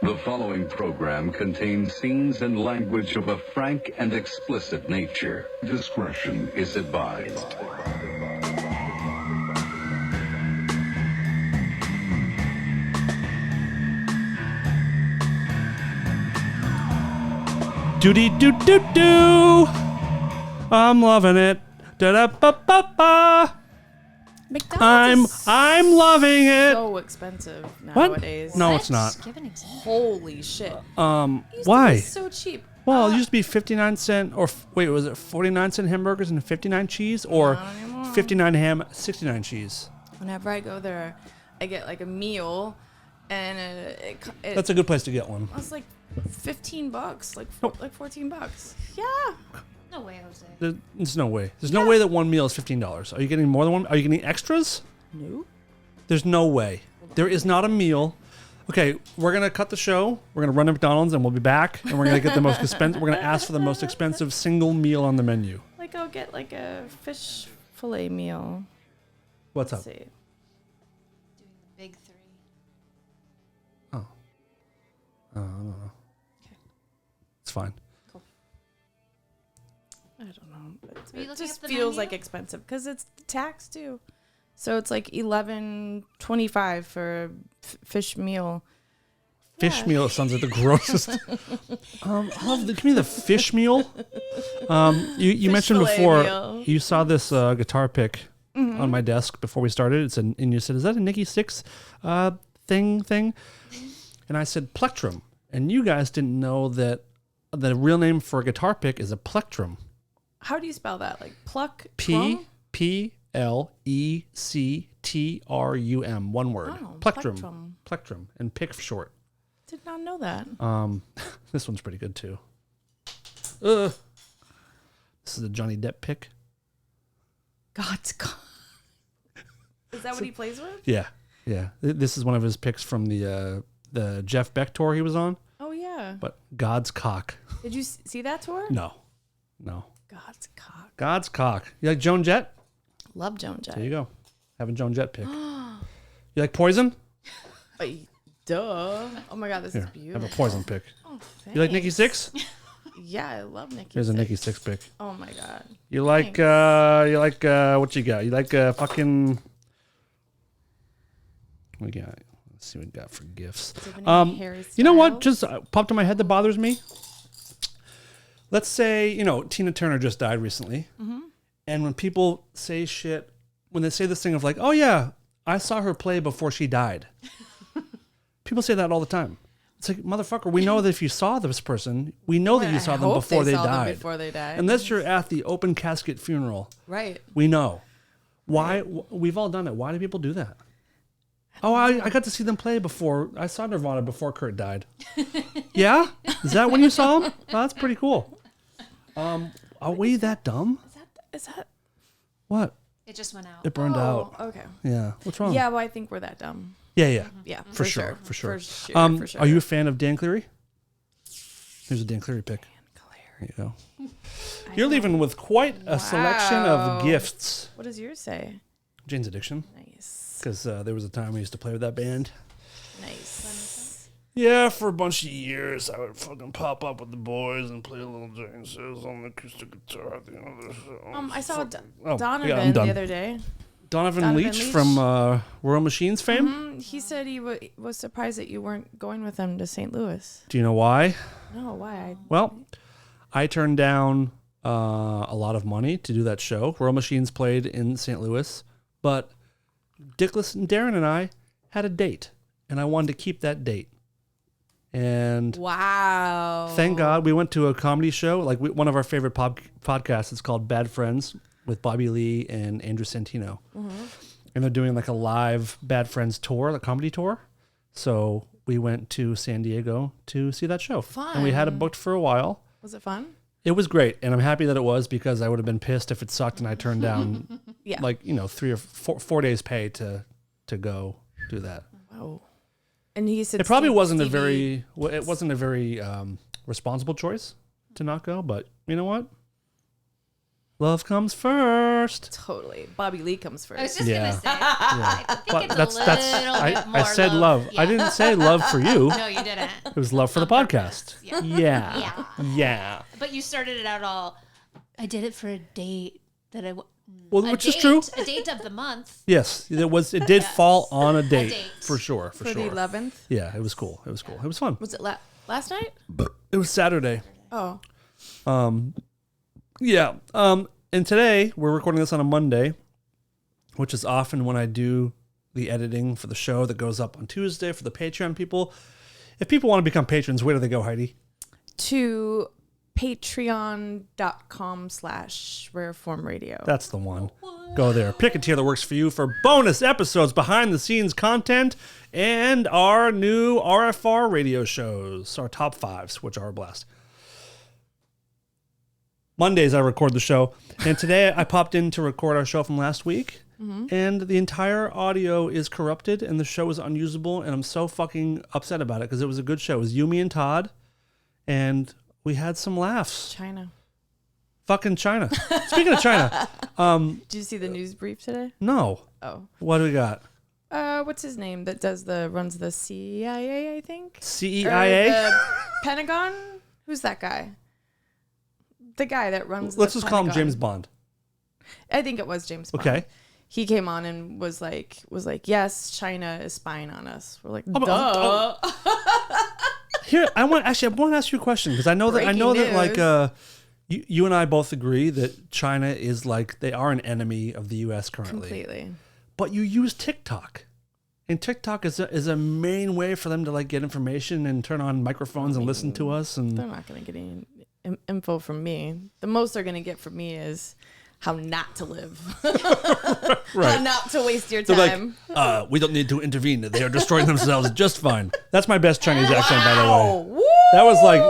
The following program contains scenes and language of a frank and explicit nature. Discretion is advised. Doody doo doo doo. I'm loving it. Da da ba ba ba. McDonald's I'm loving it. so expensive What? nowadays. No, it's not. Give an example. Holy shit. It used to Why? be so cheap. Well, it used to be 59-cent, or wait, was it 49-cent hamburgers and 59 cheese, or Not anymore. 59 ham, 69 cheese? Whenever I go there, I get like a meal, and it That's a good place to get one. was like $15, like $14. Yeah. No way, Jose. There's no way. There's no way that one meal is $15. Are you getting more than one? Are you getting extras? No. There's no way. There is not a meal. Okay, we're gonna cut the show. We're gonna run to McDonald's, and we'll be back. And we're gonna get the most expensive. We're gonna ask for the most expensive single meal on the menu. Like I'll get like a fish fillet meal. What's Let's up? see. Doing the big three. I don't know. Okay. It's fine. I don't know. Are you It looking just up the feels menu? like expensive because it's tax too. So it's like $11.25 for a fish meal. Fish Yeah. meal sounds like the grossest. Give me the fish meal. You Fish mentioned fillet before meal. you saw this guitar pick on my desk before we started. And you said, "Is that a Nikki Sixx thing?" And I said, "Plectrum." And you guys didn't know that the real name for a guitar pick is a plectrum. How do you spell that? Like pluck? P Plectrum. One word. Oh, Plectrum. plectrum. Plectrum. And pick for short. Did not know that. This one's pretty good too. This is a Johnny Depp pick. God's God. Is that what he plays with? Yeah. This is one of his picks from the Jeff Beck tour he was on. Oh yeah. But God's cock. Did you see that tour? No. God's cock. God's cock. You like Joan Jett? Love Joan Jett. There you go. Have a Joan Jett pick. You like Poison? Duh. Oh my God, this is Here, beautiful. have a Poison pick. Oh, You like Nikki thanks. Sixx? Yeah, I love Nikki. Here's a Sixx. Nikki Sixx pick. Oh my God. You like what you got? You like fucking what we got? Let's see what we got for gifts. Harry You know what? Styles. Just popped in my head that bothers me. Let's say, Tina Turner just died recently. And when people say shit, when they say this thing of like, oh yeah, I saw her play before she died. People say that all the time. It's like, motherfucker, we know that if you saw this person, we know that you saw them before they died. Before they died. Unless you're at the open casket funeral. Right. We know. Why? We've all done it. Why do people do that? Oh, I got to see them play before. I saw Nirvana before Kurt died. Yeah? Is that when you saw him? Oh, that's pretty cool. Are we that dumb? Is that? What? It just went out. It burned out. Okay. Yeah. What's wrong? Yeah, well, I think we're that dumb. Yeah. Yeah, For sure. For sure. For sure. Are you a fan of Dan Cleary? Here's a Dan Cleary pick. There you go. You're leaving with quite a selection of gifts. What does yours say? Jane's Addiction. Nice. Because there was a time we used to play with that band. Nice. Yeah, for a bunch of years, I would fucking pop up with the boys and play a little Jane Says on the acoustic guitar at the end of the show. I saw I'm Donovan done. the other day. Donovan Leitch from Royal Machines fame. He said he was surprised that you weren't going with him to St. Louis. Do you know why? No, why? Well, I turned down a lot of money to do that show. Royal Machines played in St. Louis, but Dickless and Darren and I had a date, and I wanted to keep that date. And Wow. thank God we went to a comedy show. Like one of our favorite podcasts is called Bad Friends with Bobby Lee and Andrew Santino. And they're doing like a live Bad Friends tour, a comedy tour. So we went to San Diego to see that show. Fun. And we had it booked for a while. Was it fun? It was great. And I'm happy that it was, because I would have been pissed if it sucked and I turned down Yeah. 3 or 4 days pay to go do that. Wow. And he said It probably wasn't a Stevie- very responsible choice to not go, but you know what? Love comes first. Totally. Bobby Lee comes I was first. just Yeah. gonna say. I think But it's a little bit more I said love. Yeah. I didn't say love for you. No, you didn't. It was love for the On podcast. purpose. Yeah. Yeah. Yeah. But you started it out all. I did it for a date that Well, a which is date- true. A date of the month. Yes, it was. It did fall on a date, date. for sure. For For sure. the 11th. Yeah, it was cool. It was cool. It was fun. Was it last night? It was Saturday. Oh. Yeah. And today we're recording this on a Monday, which is often when I do the editing for the show that goes up on Tuesday for the Patreon people. If people want to become patrons, where do they go, Heidi? To patreon.com/rareformradio. That's the one. Go there. Pick a tier that works for you for bonus episodes, behind the scenes content, and our new RFR radio shows, our top fives, which are a blast. Mondays I record the show, and today I popped in to record our show from last week, and the entire audio is corrupted, and the show is unusable, and I'm so fucking upset about it because it was a good show. It was Yumi and Todd, and we had some laughs. China. Fucking China. Speaking of China, Did you see the news brief today? no. Oh. What do we got? What's his name that runs the CIA, I think? Or CEIA? the Pentagon? Who's that guy? The guy that runs Let's the just call him Pentagon. James Bond. I think it was James Bond. Okay. He came on and was like, yes, China is spying on us. We're like, but- duh. Here, I want to ask you a question because I know that Breaking like news. you and I both agree that China is like they are an enemy of the U.S. currently. Completely. But you use TikTok, and TikTok is a main way for them to like get information and turn on microphones and listen to us. And They're not going to get any info from me. The most they're going to get from me is how not to live. How not to waste your they're time. like, we don't need to intervene. They are destroying themselves just fine. That's my best Chinese accent, by the way. Woo! That was like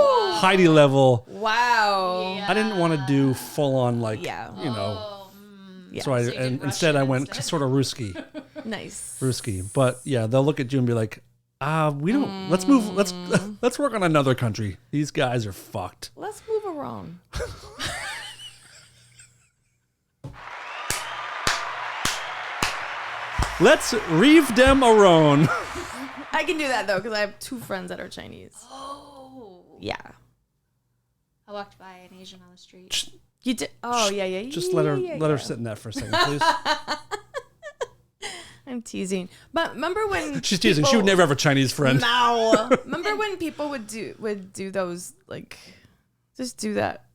Heidi level. Wow. I didn't want to do full on like Yeah. you know. Yeah. So I So you did instead I Russian went instead. sort of Ruski. Nice. But yeah, they'll look at you and be like, we don't. Let's move. Let's work on another country. These guys are fucked. Let's move around. Let's reeve them around. I can do that though because I have two friends that are Chinese. Oh. Yeah. I walked by an Asian on the street. You did. Oh yeah. Just let her sit in that for a second, please. I'm teasing. But remember when She's teasing. She would never have a Chinese friend. No. Remember when people would do those like, just do that.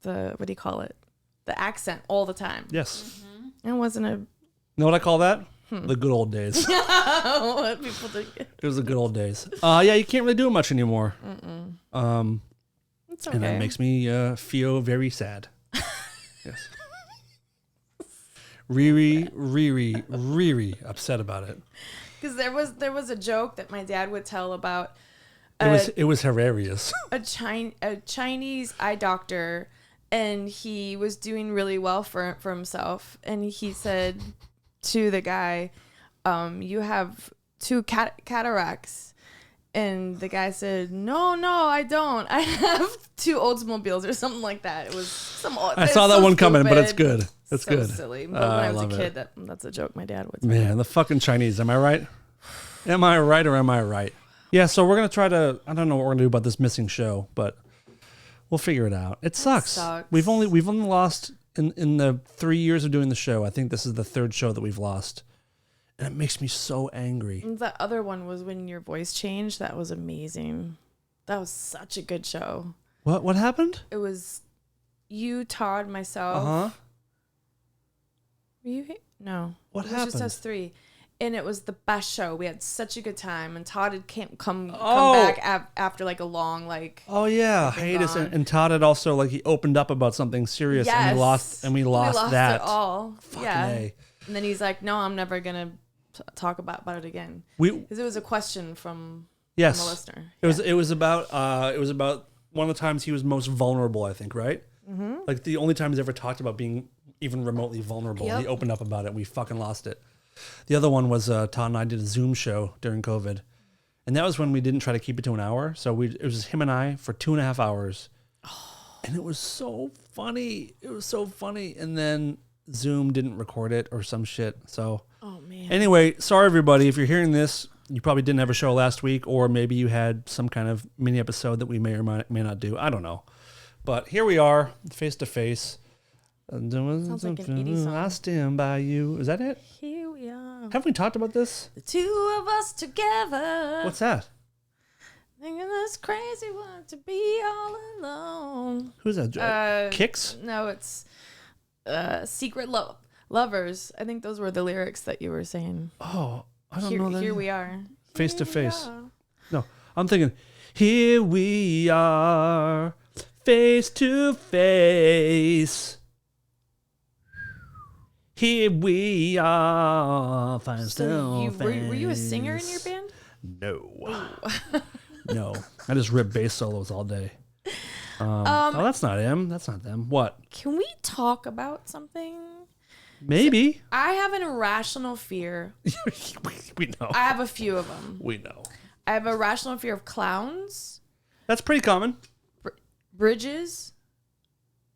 What do you call it? The accent all the time. Yes. It wasn't a. You know what I call that? The good old days. What people do. It was the good old days. Yeah, you can't really do it much anymore. It's okay. And that makes me feel very sad. Yes. Really upset about it. Because there was a joke that my dad would tell about It was hilarious. a Chinese eye doctor, and he was doing really well for himself, and he said to the guy, you have two cataracts. And the guy said, no, I don't. I have two Oldsmobiles or something like that. It was some. I saw that one coming, but it's good. It's so good. silly. But I when I was a love kid, it. that's a joke my dad would say. Man, the fucking Chinese. Am I right? Am I right or am I right? Yeah, so we're going to try to, I don't know what we're going to do about this missing show, but we'll figure it out. It sucks. We've only lost, in the 3 years of doing the show, I think this is the third show that we've lost. And it makes me so angry. And the other one was when your voice changed. That was amazing. That was such a good show. What happened? It was you, Todd, myself. Uh-huh. Were you? No. What It was just happened? us three. And it was the best show. We had such a good time. And Todd had come Oh. back after like a long like. Oh yeah, been hiatus, gone. and Todd had also like he opened up about something serious, and we lost that. it all. Fucking yeah. A. And then he's like, "No, I'm never gonna talk about it again." We Because it was a question from a yes, listener. it was about one of the times he was most vulnerable. I think right, like the only time he's ever talked about being even remotely vulnerable. Yep. He opened up about it. We fucking lost it. The other one was Todd and I did a Zoom show during COVID, and that was when we didn't try to keep it to an hour. So it was just him and I for 2.5 hours. And it was so funny. It was so funny. And then Zoom didn't record it or some shit. So Oh man. anyway, sorry everybody. If you're hearing this, you probably didn't have a show last week, or maybe you had some kind of mini episode that we may or may not do. I don't know. But here we are, face to face. Sounds like an 80s song. I stand by you. Is that it? Here we are. Haven't we talked about this? The two of us together. What's that? Thinking this crazy one to be all alone. Who's that? Kicks? No, it's Secret Lovers. I think those were the lyrics that you were saying. Oh, I don't know that. Here we are. Face to Here we face. are. No, I'm thinking, here we are, face to face. Here we are, face to face. Were you a singer in your band? No. No. I just rip bass solos all day. Oh, that's not him. That's not them. What? Can we talk about something? Maybe. I have an irrational fear. We know. I have a few of them. We know. I have a irrational fear of clowns, That's pretty common. bridges,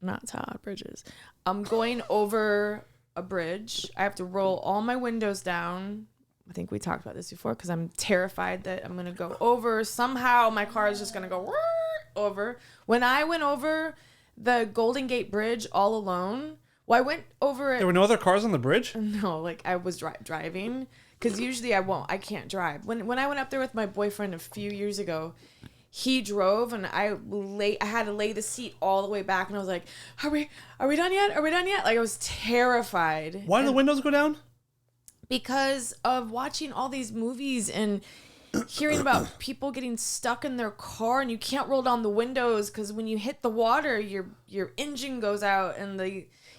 not Todd bridges. I'm going over a bridge. I have to roll all my windows down. I think we talked about this before because I'm terrified that I'm going to go over. Somehow my car is just going to go over. When I went over the Golden Gate Bridge all alone, well, I went over it. There were no other cars on the bridge? No, like I was driving because usually I can't drive. When I went up there with my boyfriend a few years ago, he drove and I had to lay the seat all the way back and I was like, are we done yet? Are we done yet? Like I was terrified. Why do the windows go down? Because of watching all these movies and hearing about people getting stuck in their car and you can't roll down the windows because when you hit the water, your engine goes out and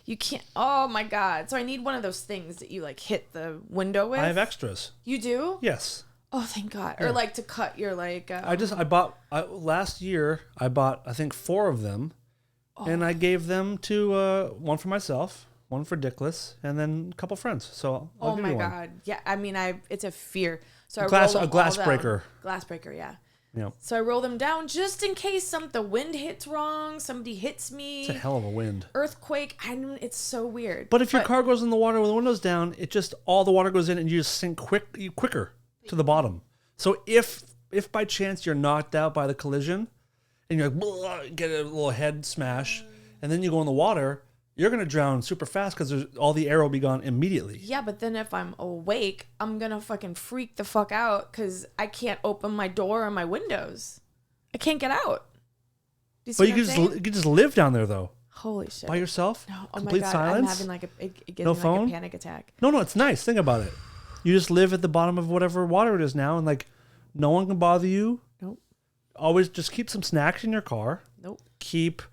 you can't. Oh my God! So I need one of those things that you like hit the window with. I have extras. You do? Yes. Oh, thank God! Yeah. Or like to cut your like. Last year I bought I think 4 of them, and I gave them to one for myself, one for Dickless, and then a couple friends. So I'll give you one. God! Yeah, I mean it's a fear. So I Glass roll them glass all breaker. down. Glass breaker, yeah. Yeah. So I roll them down just in case the wind hits wrong, somebody hits me. It's a hell of a wind. Earthquake. It's so weird. But if your car goes in the water with the windows down, it just all the water goes in and you just sink quicker to the bottom. So if by chance you're knocked out by the collision and you're like get a little head smash and then you go in the water, you're gonna drown super fast because all the air will be gone immediately. Yeah, but then if I'm awake, I'm gonna fucking freak the fuck out because I can't open my door or my windows. I can't get out. Do you see But what I'm you can just live down there though. Holy shit. By yourself? No, oh Complete my God, silence? I'm having like No phone? a panic attack. No, it's nice. Think about it. You just live at the bottom of whatever water it is now, and like no one can bother you. Nope. Always just keep some snacks in your car. Nope. Keep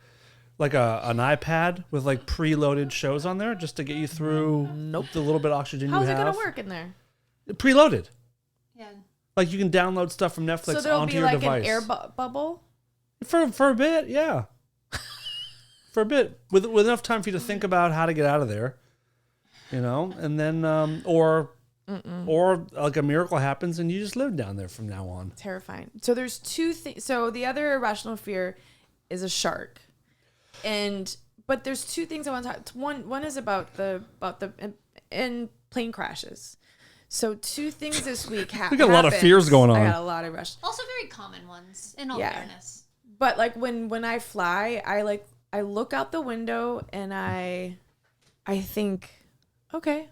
like an iPad with like preloaded shows on there just to get you through the little bit of oxygen How's you it have. gonna work in there? Preloaded. Yeah. Like you can download stuff from Netflix So there'll onto be your like device. an air bubble. For a bit, yeah. For a bit, with enough time for you to think about how to get out of there, you know, and then or like a miracle happens and you just live down there from now on. Terrifying. So there's 2 things. So the other irrational fear is a shark, but there's 2 things I want to talk. One is about the and plane crashes. So 2 things this week We got a lot of fears going on. I got a lot of irrational. Also very common ones, in all Yeah. fairness. But like when I fly, I look out the window and I think, okay,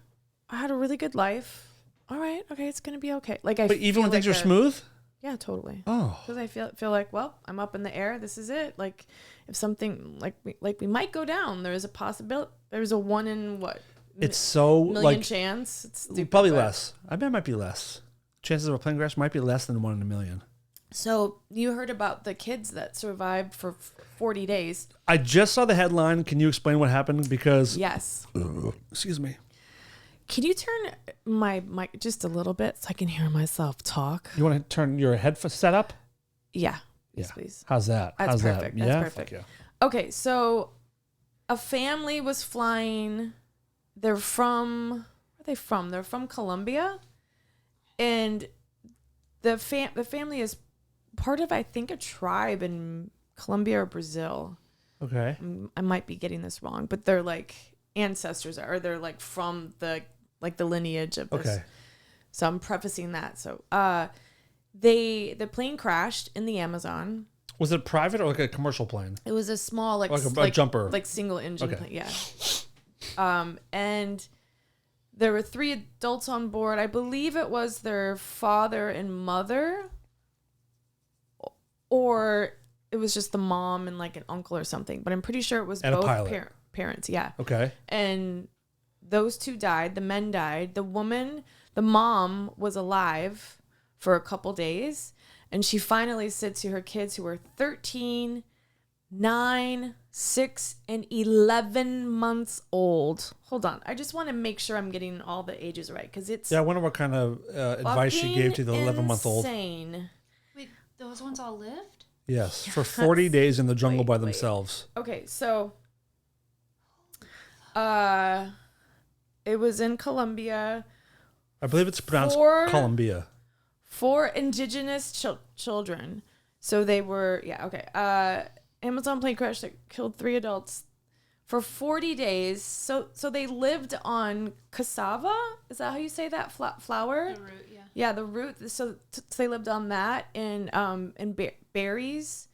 I had a really good life. All right, okay, it's gonna be okay. Like But even when feel things like are smooth? yeah, totally. Oh. Because I feel like, well, I'm up in the air. This is it. Like if something like we might go down, there is a possibility. There's a 1 in what? It's so million like chance. It's stupid, probably but- less. I bet it might be less. Chances of a plane crash might be less than 1 in a million. So you heard about the kids that survived for 40 days. I just saw the headline. Can you explain what happened? Because Yes. excuse me. Can you turn my mic just a little bit so I can hear myself talk? You want to turn your head set up? Yeah. Yes, Yeah. please. How's that? That's How's perfect. that? That's Yeah? perfect. Fuck yeah. Okay, so a family was flying. They're from where are they from? They're from Colombia, and the family is part of I think a tribe in Colombia or Brazil. Okay. I might be getting this wrong, but they're like ancestors, or they're like from the lineage of this. Okay. So I'm prefacing that. So the plane crashed in the Amazon. Was it private or like a commercial plane? It was a small Like a jumper. like single engine Okay. plane. Yeah. And there were 3 adults on board. I believe it was their father and mother, or it was just the mom and like an uncle or something. But I'm pretty sure it was And a both pilot. parents. Yeah. Okay. And those 2 died. The men died. The mom was alive for a couple days. And she finally said to her kids, who were 13, 9, 6, and 11 months old. Hold on. I just want to make sure I'm getting all the ages right, because it's Yeah, I wonder what kind of advice she gave to the 11-month-old. Insane. Wait, those ones all lived? Yes, for 40 days in the jungle by Wait. themselves. Okay, so it was in Colombia. I believe it's pronounced Columbia. 4 indigenous children. So they were, Amazon plane crash that killed 3 adults for 40 days. So they lived on cassava. Is that how you say that? Flour? The root, yeah. Yeah, the root. So they lived on that and berries.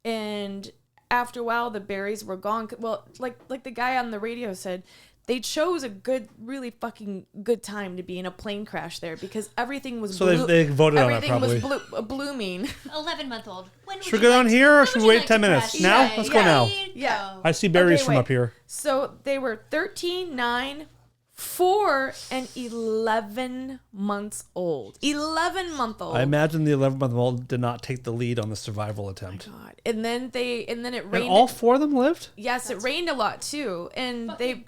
And after a while, the berries were gone. Well, like the guy on the radio said, they chose a really fucking good time to be in a plane crash there, because everything was So they voted on it, probably. Everything was blooming. 11-month-old. Should we go down here, or should we wait 10 minutes? Now? Let's go now. Yeah. I see berries Okay, from wait. up here. So they were 13, 9, 4, and 11 months old. 11-month-old. I imagine the 11-month-old did not take the lead on the survival attempt. God. And then it rained. And all 4 of them lived? Yes, it rained a lot too. And they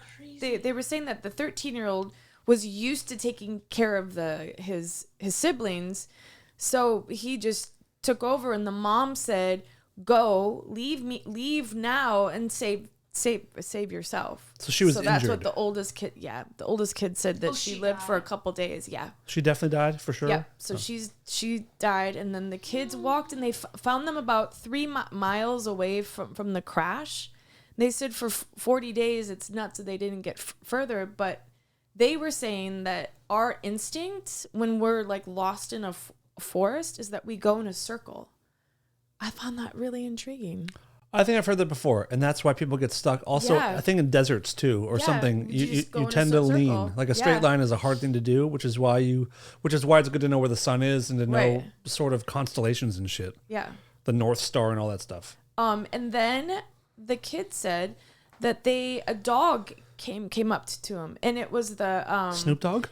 were saying that the 13-year-old was used to taking care of his siblings, so he just took over. And the mom said, "Go, leave now, and save yourself." So she was So that's injured. what the oldest kid. Yeah, the oldest kid said that she lived for a couple days. Yeah. She definitely died, for sure? Yeah. So she died, and then the kids walked, and they found them about 3 miles away from the crash. They said for 40 days, it's nuts that they didn't get further, but they were saying that our instinct when we're like lost in a forest is that we go in a circle. I found that really intriguing. I think I've heard that before, and that's why people get stuck. Also, Yeah. I think in deserts too, or Yeah, something, you you just go in a tend to lean. circle. Like a straight Yeah. line is a hard thing to do, which is why it's good to know where the sun is and to know Right. sort of constellations and shit, Yeah. the North Star and all that stuff. And then the kid said that a dog came up to him, and it was the Snoop Dogg?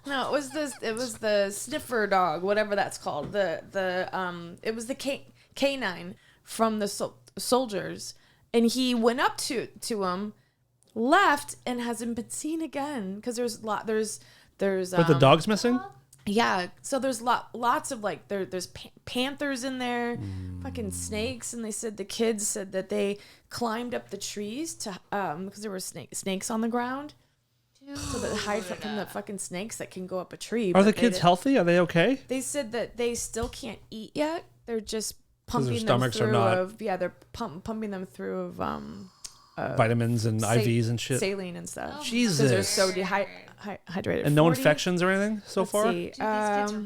No, it was the sniffer dog, whatever that's called. It was the canine from the soldiers, and he went up to him, left, and hasn't been seen again, because there's But the dog's missing? yeah, so there's lots of like there's panthers in there, fucking snakes, and they said the kids said that they climbed up the trees to because there were snakes on the ground. So that hide from the fucking snakes that can go up a tree. Are but the they kids didn't- healthy? Are they okay? They said that they still can't eat yet. They're just 'Cause their pumping them stomachs are through not- they're pumping them through of Vitamins and IVs and shit. saline and stuff. Jesus. Because they're so dehydrated. And no 40 infections or anything so let's far? see, Dude, these kids are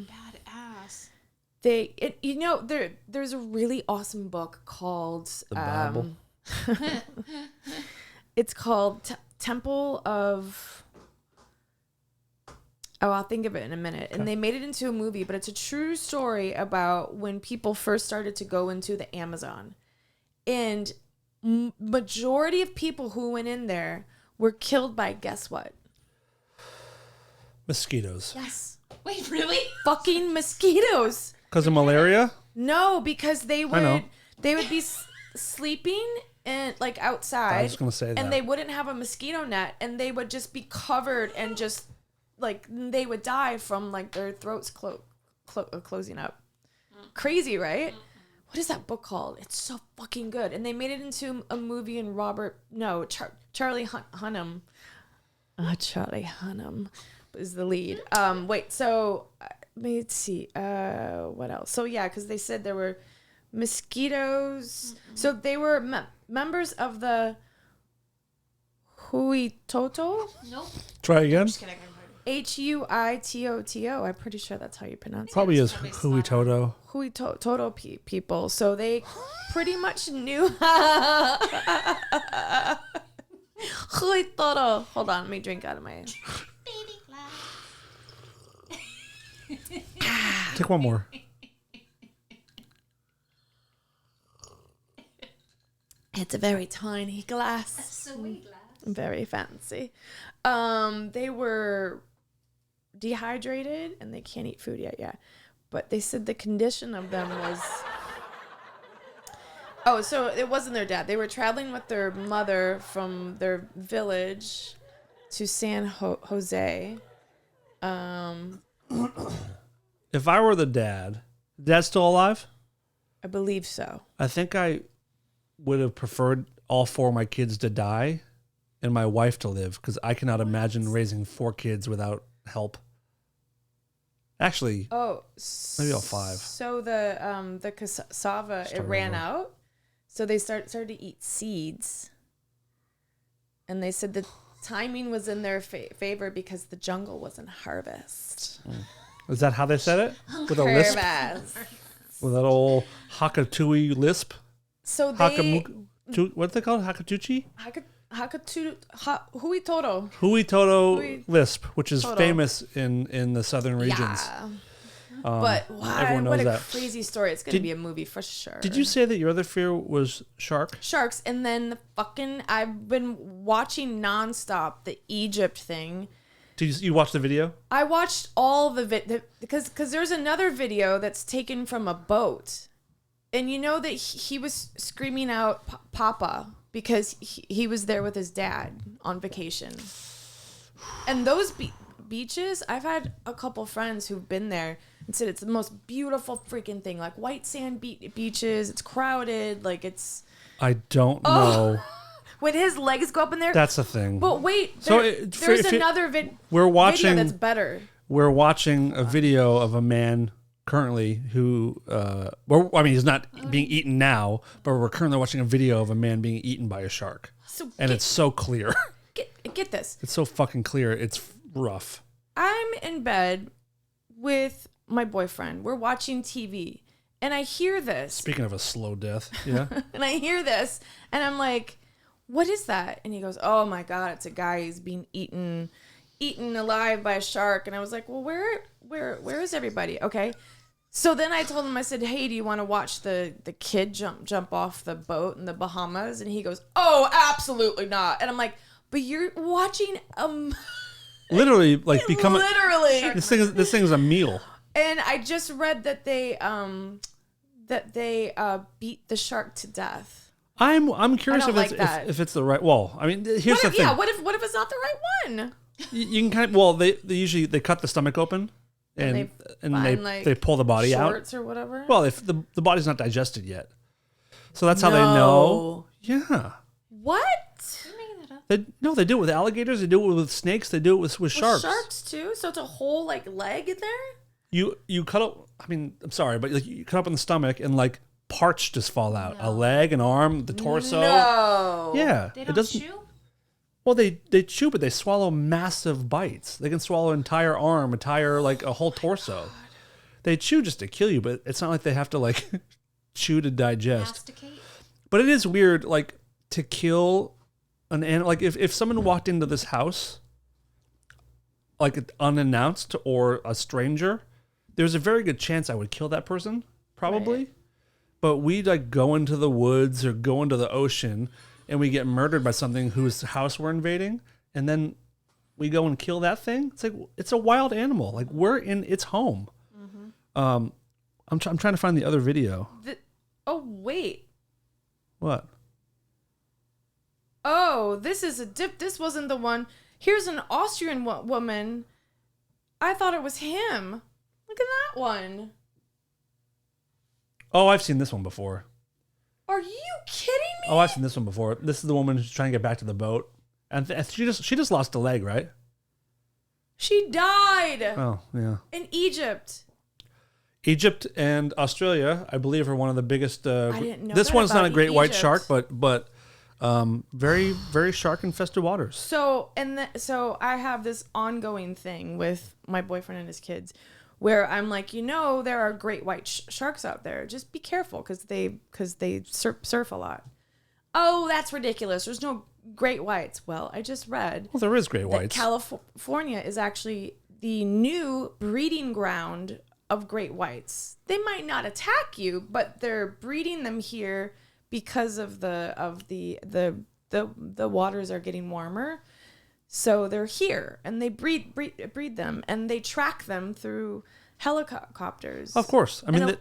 badass. There's a really awesome book called The Bible. it's called Temple of. Oh, I'll think of it in a minute. And they made it into a movie, but it's a true story about when people first started to go into the Amazon. And majority of people who went in there were killed by, guess what? Mosquitoes. Yes. Wait, really? Fucking mosquitoes. Because of malaria? No, because they know. would be sleeping and like outside. I was going to say that. And they wouldn't have a mosquito net, and they would just be covered and just like they would die from like their throats closing up. Crazy, right? What is that book called? It's so fucking good. And they made it into a movie, and Charlie Hunnam. Charlie Hunnam is the lead. Let's see. What else? So yeah, because they said there were mosquitoes. So they were members of the Huitoto. Nope. Try again. Just kidding. Huitoto. I'm pretty sure that's how you pronounce it. Probably is Probably Hui Toto. Huitoto people. So they pretty much knew. Huitoto. Hold on, let me drink out of my. Baby glass. Take one more. It's a very tiny glass. Sweet glass. Very fancy. They were dehydrated and they can't eat food yet. Yeah, but they said the condition of them was. Oh, so it wasn't their dad. They were traveling with their mother from their village to San Jose. If I were the dad's still alive? I believe so. I think I would have preferred all 4 of my kids to die and my wife to live because I cannot imagine raising 4 kids without help. Actually, Oh, maybe all 5. So the cassava it ran out, so they started to eat seeds, and they said the timing was in their favor because the jungle was in harvest. Is that how they said it? With a lisp? Harvest. With that old Hakatui lisp? So they What's it called? Hakatuchi? Huitoto. Hui Toto lisp, which is Toto. famous in the southern regions. Yeah. But wow, everyone knows what a that. crazy story. It's going to be a movie for sure. Did you say that your other fear was shark? Sharks, and then I've been watching nonstop the Egypt thing. Did you watch the video? I watched all because there's another video that's taken from a boat, and you know that he was screaming out Papa because he was there with his dad on vacation. And those beaches, I've had a couple friends who've been there and said it's the most beautiful freaking thing, like white sand beaches. It's crowded, like it's. I don't know. When his legs go up in there. That's a thing. But wait, So there's another video that's better. We're watching a video of a man currently who, he's not being eaten now, but we're currently watching a video of a man being eaten by a shark. It's so clear. Get this. It's so fucking clear. It's rough. I'm in bed with my boyfriend. We're watching TV, and I hear this. Speaking of a slow death, yeah. And I hear this, and I'm like, what is that? And he goes, oh my God, it's a guy who's being eaten alive by a shark. And I was like, well, where is everybody? Okay. So then I told him, I said, hey, do you want to watch the kid jump off the boat in the Bahamas? And he goes, oh, absolutely not. And I'm like, but you're watching literally like become literally. This thing is a meal. And I just read that they beat the shark to death. I'm curious I don't like that. if it's the right. Well, I mean, here's the thing. Yeah, what if it's not the right one? You can kind of they usually cut the stomach open and they pull the body out. Shorts or whatever. Well, if the body's not digested yet, so that's how they know. Yeah. What? They do it with alligators. They do it with snakes. They do it with sharks. Sharks too. So it's a whole like leg in there. You cut up. I mean, I'm sorry, but like you cut up in the stomach and like parts just fall out. No. A leg, an arm, the torso. No. Yeah. They don't chew? Well, they chew, but they swallow massive bites. They can swallow an entire arm, a whole torso. God. They chew just to kill you, but it's not like they have to like chew to digest. Masticate. But it is weird, like to kill an animal. Like if someone walked into this house, like unannounced or a stranger, there's a very good chance I would kill that person, probably. Right. But we like go into the woods or go into the ocean and we get murdered by something whose house we're invading, and then we go and kill that thing. It's like it's a wild animal. Like we're in its home. Mm-hmm. I'm trying to find the other video. Oh wait. What? Oh, this is a dip. This wasn't the one. Here's an Austrian woman. I thought it was him. Look at that one. Oh, I've seen this one before. Are you kidding me? Oh, I've seen this one before. This is the woman who's trying to get back to the boat, and she just lost a leg, right? She died. Oh, yeah. In Egypt. Egypt and Australia, I believe, are one of the biggest. I didn't know this that one's not a about great white Egypt. shark, but very very shark infested waters. So so I have this ongoing thing with my boyfriend and his kids, where I'm like, there are great white sharks out there. Just be careful because they surf a lot. Oh, that's ridiculous. There's no great whites. Well, I just read Well, there is great that whites. California is actually the new breeding ground of great whites. They might not attack you, but they're breeding them here because of the waters are getting warmer. So they're here and they breed them and they track them through helicopters. Of course. I mean, And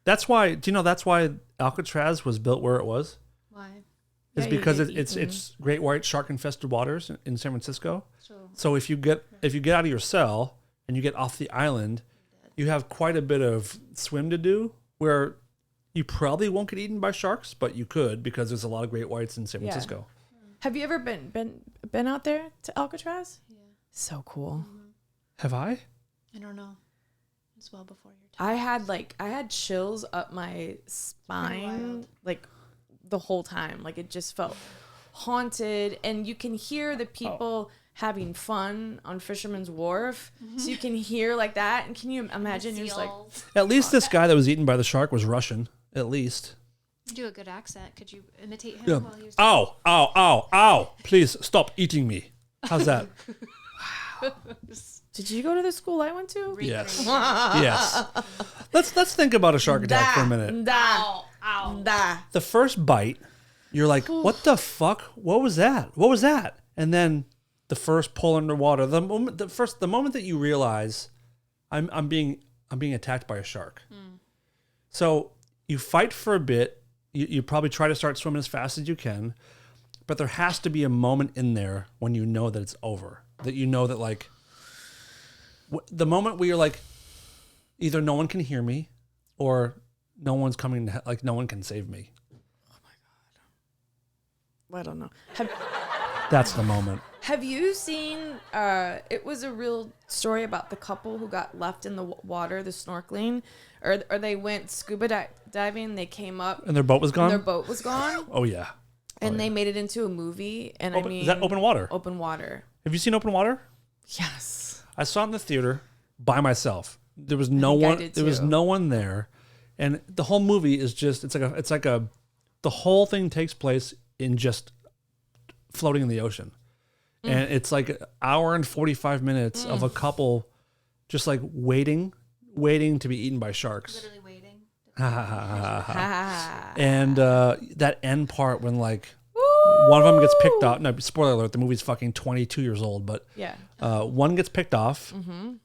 that's why. Do you know that's why Alcatraz was built where it was? Why? Is Yeah, you because get it's great white shark infested waters in San Francisco. So So if you get out of your cell and you get off the island, you have quite a bit of swim to do where you probably won't get eaten by sharks, but you could because there's a lot of great whites in San Yeah. Francisco. Have you ever been out there to Alcatraz? yeah, So cool. Have I? I don't know. It's well before your time. I had chills up my spine wild. like the whole time. Like it just felt haunted, and you can hear the people having fun on Fisherman's Wharf. So you can hear like that, and can you imagine? You're just like, Seals. At least this guy that was eaten by the shark was Russian. At least. You do a good accent. Could you imitate him Yeah. while he was Ow! Ow! Ow! Ow! Please stop eating me. How's that? did you go to the school I went to? Yes. Yes. Let's think about a shark attack for a minute. Da, Ow. da. The first bite, you're like, "What the fuck? What was that? What was that?" And then the first pull underwater, the moment that you realize, I'm being attacked by a shark. So you fight for a bit. You probably try to start swimming as fast as you can, but there has to be a moment in there when you know that it's over. That you know that like the moment where you're like, either no one can hear me, or no one's coming. Like no one can save me. I don't know. That's the moment. Have you seen? It was a real story about the couple who got left in the water, the snorkeling, or they went scuba diving. They came up, And their boat was and gone. their boat was gone, Oh yeah. and they made it into a movie. And I mean, Is that Open Water? Open water. Have you seen Open Water? Yes. I saw it in the theater by myself. There was no think I one. did There was too. no one there, and the whole movie is just. It's like a. The whole thing takes place in just floating in the ocean, and it's like an hour and 45 minutes of a couple, just like waiting to be eaten by sharks. literally waiting. Ah. And that end part when like one of them gets picked off. No, spoiler alert: the movie's fucking 22 years old, but Yeah. one gets picked off, and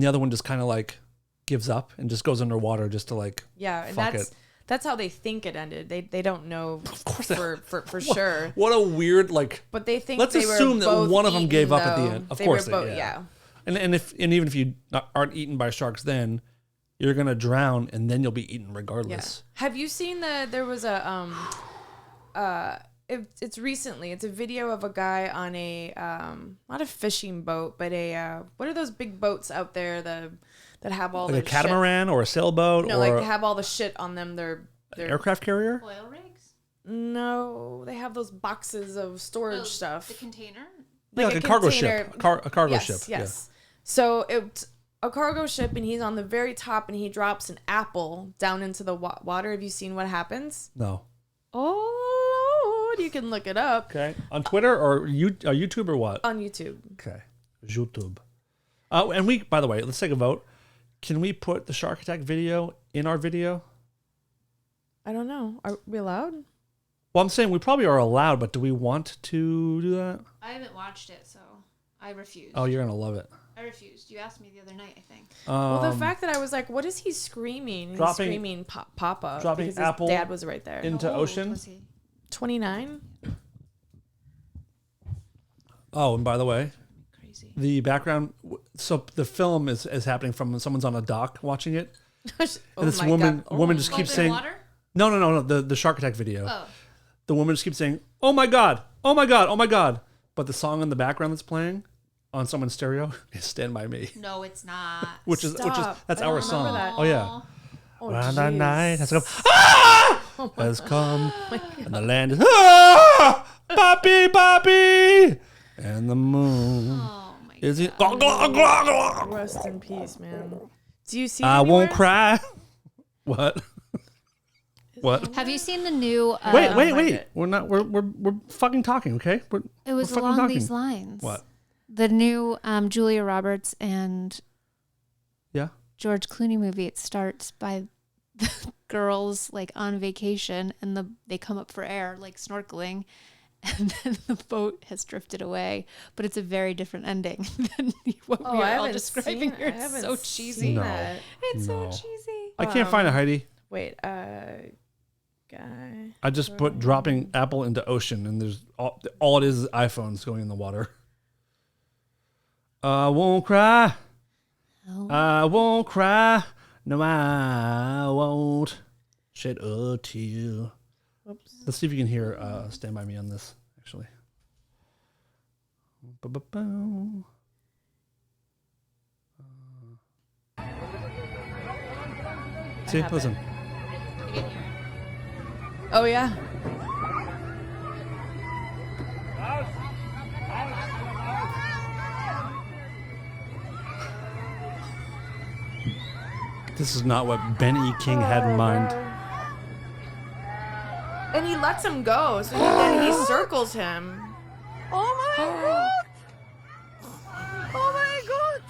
the other one just kind of like gives up and just goes underwater just to like Yeah, and fuck that's it. that's how they think it ended. They don't know course they- for sure. What a weird like. But they think Let's they were assume that both one of them eaten, gave up at the though. end. Of They course were they- both, yeah. And even if you aren't eaten by sharks, then you're gonna drown and then you'll be eaten Yeah. regardless. Have you seen there was a it's recently. It's a video of a guy on a not a fishing boat, but a what are those big boats out there that have all Like a the catamaran or a sailboat shit? No, or like they have all the shit on them. They're aircraft carrier. Oil rigs? no, they have those boxes of storage Oh, stuff. The container? Yeah, like a cargo container- ship. A cargo yes, ship. Yes. So it's a cargo ship, and he's on the very top, and he drops an apple down into the water. Have you seen what happens? Yeah. No. Oh, Lord, you can look it up Okay. On Twitter or YouTube or what? on YouTube. Okay. YouTube. And we, by the way, let's take a vote. Can we put the shark attack video in our video? I don't know. Are we allowed? Well, I'm saying we probably are allowed, but do we want to do that? I haven't watched it, so I refused. Oh, you're gonna love it. I refused. You asked me the other night, I think. Well, the fact that I was like, what is he screaming? He's dropping- screaming Papa. dropping because apple his dad was right there. into How old ocean. was he? 29? Oh, and by the way, Crazy. the background. So the film is happening from someone's on a dock watching it, Oh and this my woman God. woman just keeps Open saying, water? no, the shark attack video. Oh. The woman just keeps saying, "Oh my god, oh my god, oh my god," but the song in the background that's playing on someone's stereo is "Stand by Me," No, it's not. which is Stop. that's I don't our remember song. that. Oh yeah. Oh, When the jeez. night has come, has come, and the land is Papi, Papi, and the moon Oh my is it. Rest in peace, man. Do you see? I anywhere? won't cry. What? What? Have you seen the new? Wait. find it. We're not. We're fucking talking. Okay. It was we're fucking along talking. these lines. What? The new Julia Roberts and Yeah. George Clooney movie. It starts by the girls like on vacation, and they come up for air, like snorkeling, and then the boat has drifted away. But it's a very different ending than what we I are all haven't describing seen- here. I It's haven't so seen cheesy. No. that. It's No. so cheesy. I can't find it, Heidi. Wait, guy. I just put dropping Apple into ocean, and there's all it is iPhones going in the water. I won't cry. Oh. I won't cry. No, I won't shed a tear. Whoops. Let's see if you can hear "Stand By Me" on this, actually. Ba-ba-bow. See, listen. Oh yeah. This is not what Ben E. King had in mind. And he lets him go, so then he circles him. Oh my god! Oh my god!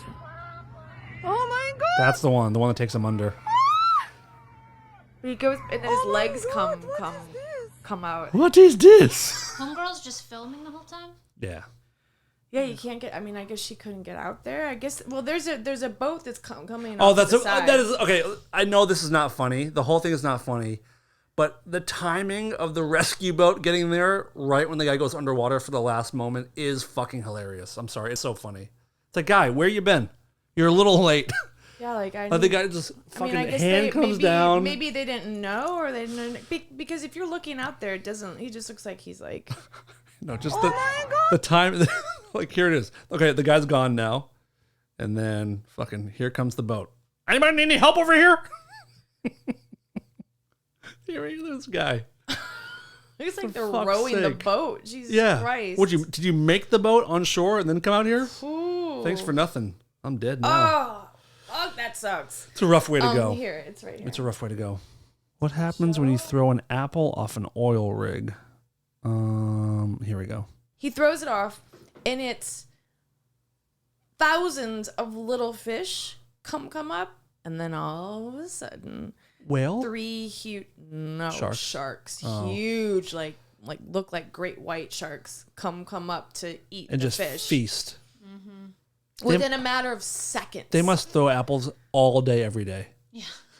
Oh my god! That's the one that takes him under. He goes, and then his Oh my legs God, what is this? come out. What is this? Homegirl's just filming the whole time. Yeah. Yeah, you can't get. I mean, I guess she couldn't get out there. I guess. Well, there's a boat that's coming. Oh, off that's the side. that is okay. I know this is not funny. The whole thing is not funny, but the timing of the rescue boat getting there right when the guy goes underwater for the last moment is fucking hilarious. I'm sorry, it's so funny. It's like, guy, where you been? You're a little late. Yeah, like I. Like the guy just I fucking mean, I guess hand comes maybe, down. Maybe they didn't know, or they didn't because if you're looking out there, it doesn't. He just looks like he's like. No, just Oh the time. Like here it is. Okay, the guy's gone now, and then fucking here comes the boat. Anybody need any help over here? Here is this guy. Looks like For they're fuck's rowing the sake. boat. Jesus Yeah. Christ. Did you make the boat on shore and then come out here? Ooh. Thanks for nothing. I'm dead now. Oh, fuck, that sucks. It's a rough way to go. Here, it's right here. It's a rough way to go. What happens when you throw an apple off an oil rig? Here we go. He throws it off, and it's thousands of little fish come up, and then all of a sudden, Whale? 3 huge sharks, Oh. huge, like look like great white sharks come up to eat And the just fish feast. within a matter of seconds. They must throw apples all day, every day.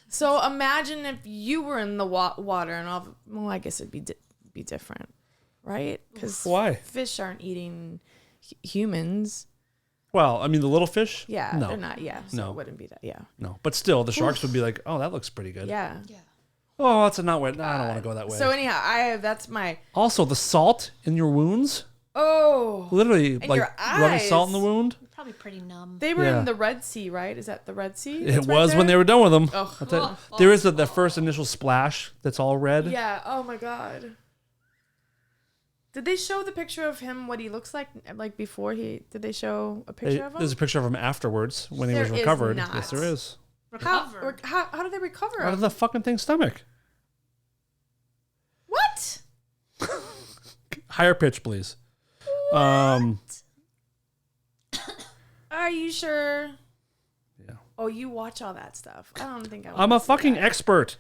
So imagine if you were in the water and all. Well, I guess it'd be different, right? Because Why? fish aren't eating humans. Well, I mean, the little fish? Yeah, No. they're not. Yeah, so No. it wouldn't be that. Yeah, No. But still, the sharks would be like, oh, that looks pretty good. yeah. Oh, that's a not way. Nah, I don't want to go that way. So anyhow, that's my. Also, the salt in your wounds? Oh, Literally, like your rubbing salt in the eyes. wound? Probably pretty numb. they were Yeah. in the Red Sea, right? Is that the Red Sea? It was when they were done with them. Oh. I'll tell you. There is the first initial splash that's all red. Yeah. Oh my God. Did they show the picture of him? What he looks like before he? Did they show a picture of him? There's a picture of him afterwards when he was There is recovered. not. Yes, there is. How did they recover Out of him? the fucking thing's stomach. What? Higher pitch, please. Are you sure? Yeah. Oh, you watch all that stuff. I don't think I. I'm a fucking expert.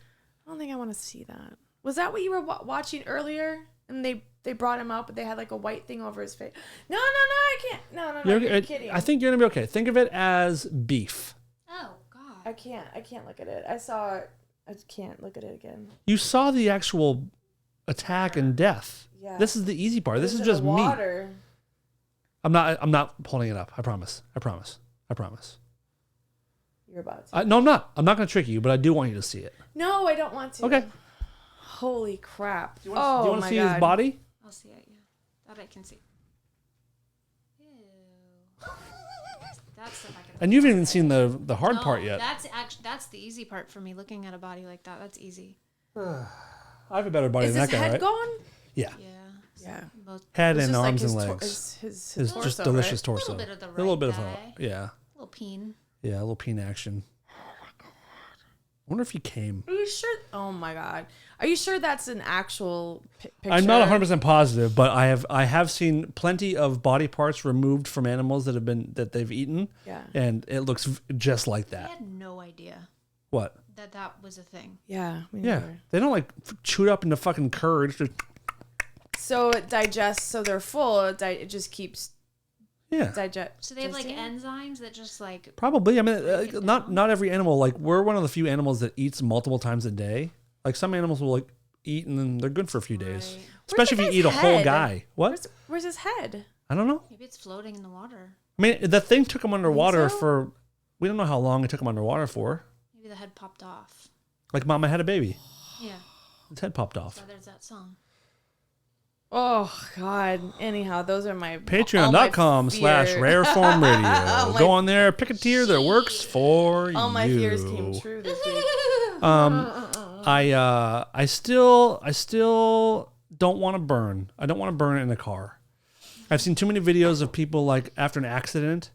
I don't think I want to see that. Was that what you were watching earlier? And they brought him out, but they had like a white thing over his face. No, I can't. No, you're kidding. I think you're gonna be okay. Think of it as beef. Oh God. I can't look at it. I saw it. I can't look at it again. You saw the actual attack and death. Yeah. This is the easy part. This is in just the me. water. I'm not pulling it up. I promise. You're about to. No, I'm not. I'm not gonna trick you, but I do want you to see it. No, I don't want to. Okay. Holy crap. Do you want to my see God. his body? I'll see it. Yeah, that I can see. Ew. That stuff I can. And you haven't even seen the hard No, part yet. That's the easy part for me. Looking at a body like that, that's easy. I have a better body Is than his that guy, head right? gone? Yeah. Yeah. Yeah. Most, Head It's and just like arms his and tor- legs. his It's torso, just delicious right? torso. a little bit of the A little bit of right a, yeah. little peen. Yeah, a little peen action. I wonder if he came. Are you sure? Oh my god. Are you sure that's an actual picture? I'm not 100% positive, but I have seen plenty of body parts removed from animals that they've eaten. Yeah. And it looks just like I that. had no idea What? that was a thing. Yeah. me Yeah. neither. They don't like chew it up into fucking curd. Just, So it digests. So they're full. It just keeps yeah. digest. So they have like enzymes that just like Probably. I mean, not every animal. Like we're one of the few animals that eats multiple times a day. Like some animals will like eat and then they're good for a few days. Right. Especially if you Where's eat a his whole head? guy. What? Where's his head? I don't know. maybe it's floating in the water. I mean, the thing took him underwater so? for. We don't know how long it took him underwater for. Maybe the head popped off. Like Mama had a baby. Yeah. His head popped off. So there's that song. Oh God. Anyhow, those are my Patreon.com/rareform radio. Go on there, pick a tier that works for you. all my fears came true this week. I still don't want to burn. I don't want to burn in a car. I've seen too many videos of people like after an accident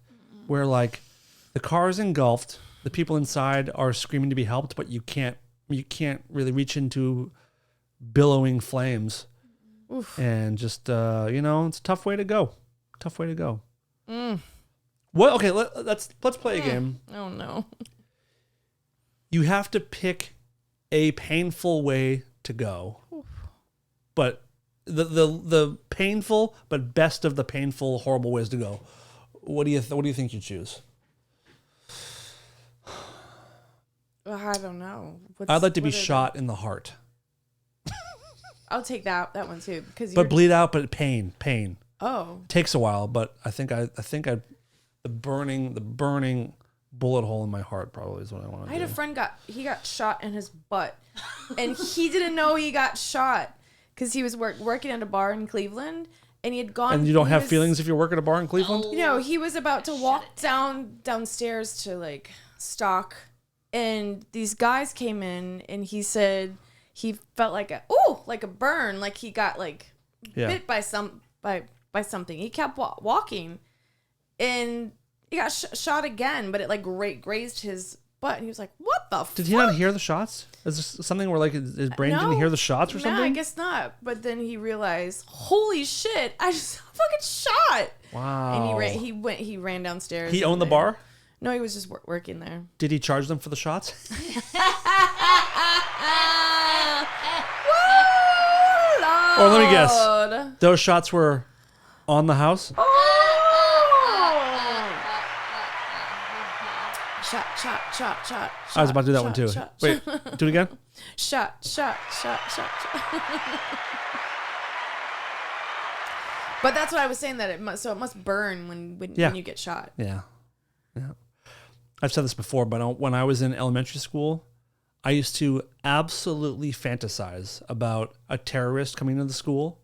where like the car is engulfed, the people inside are screaming to be helped, but you can't really reach into billowing flames. Oof. And just it's a tough way to go. Tough way to go. What? Okay, let's play a game. Oh no. You have to pick a painful way to go, but the painful but best of the painful horrible ways to go. What do you think you choose? I don't know. I'd like to be what are shot in the heart, I'll take that one too because but bleed out, but pain. Oh. Takes a while, but I think the burning bullet hole in my heart probably is what I want to do. I had a friend got shot in his butt, and he didn't know he got shot because he was working at a bar in Cleveland, and he had gone. And you don't he have was- feelings if you work at a bar in Cleveland? You know, he was about to walk downstairs to like stock, and these guys came in, and he said he felt like a burn, like he got like bit by something. He kept walking, and he got shot again, but it like grazed his butt. And he was like, "What the fuck?" Did he not hear the shots? Is this something where like his brain didn't hear the shots or something? No, I guess not. But then he realized, holy shit, I just got fucking shot. Wow. And he ran downstairs. He and owned the then- bar? No, he was just working there. Did he charge them for the shots? Or let me guess. Lord. Those shots were on the house? Oh! Shot. I was about to do that one too. Wait, do it again? Shot. But that's what I was saying, that it must burn when you get shot. Yeah. I've said this before, but when I was in elementary school, I used to absolutely fantasize about a terrorist coming into the school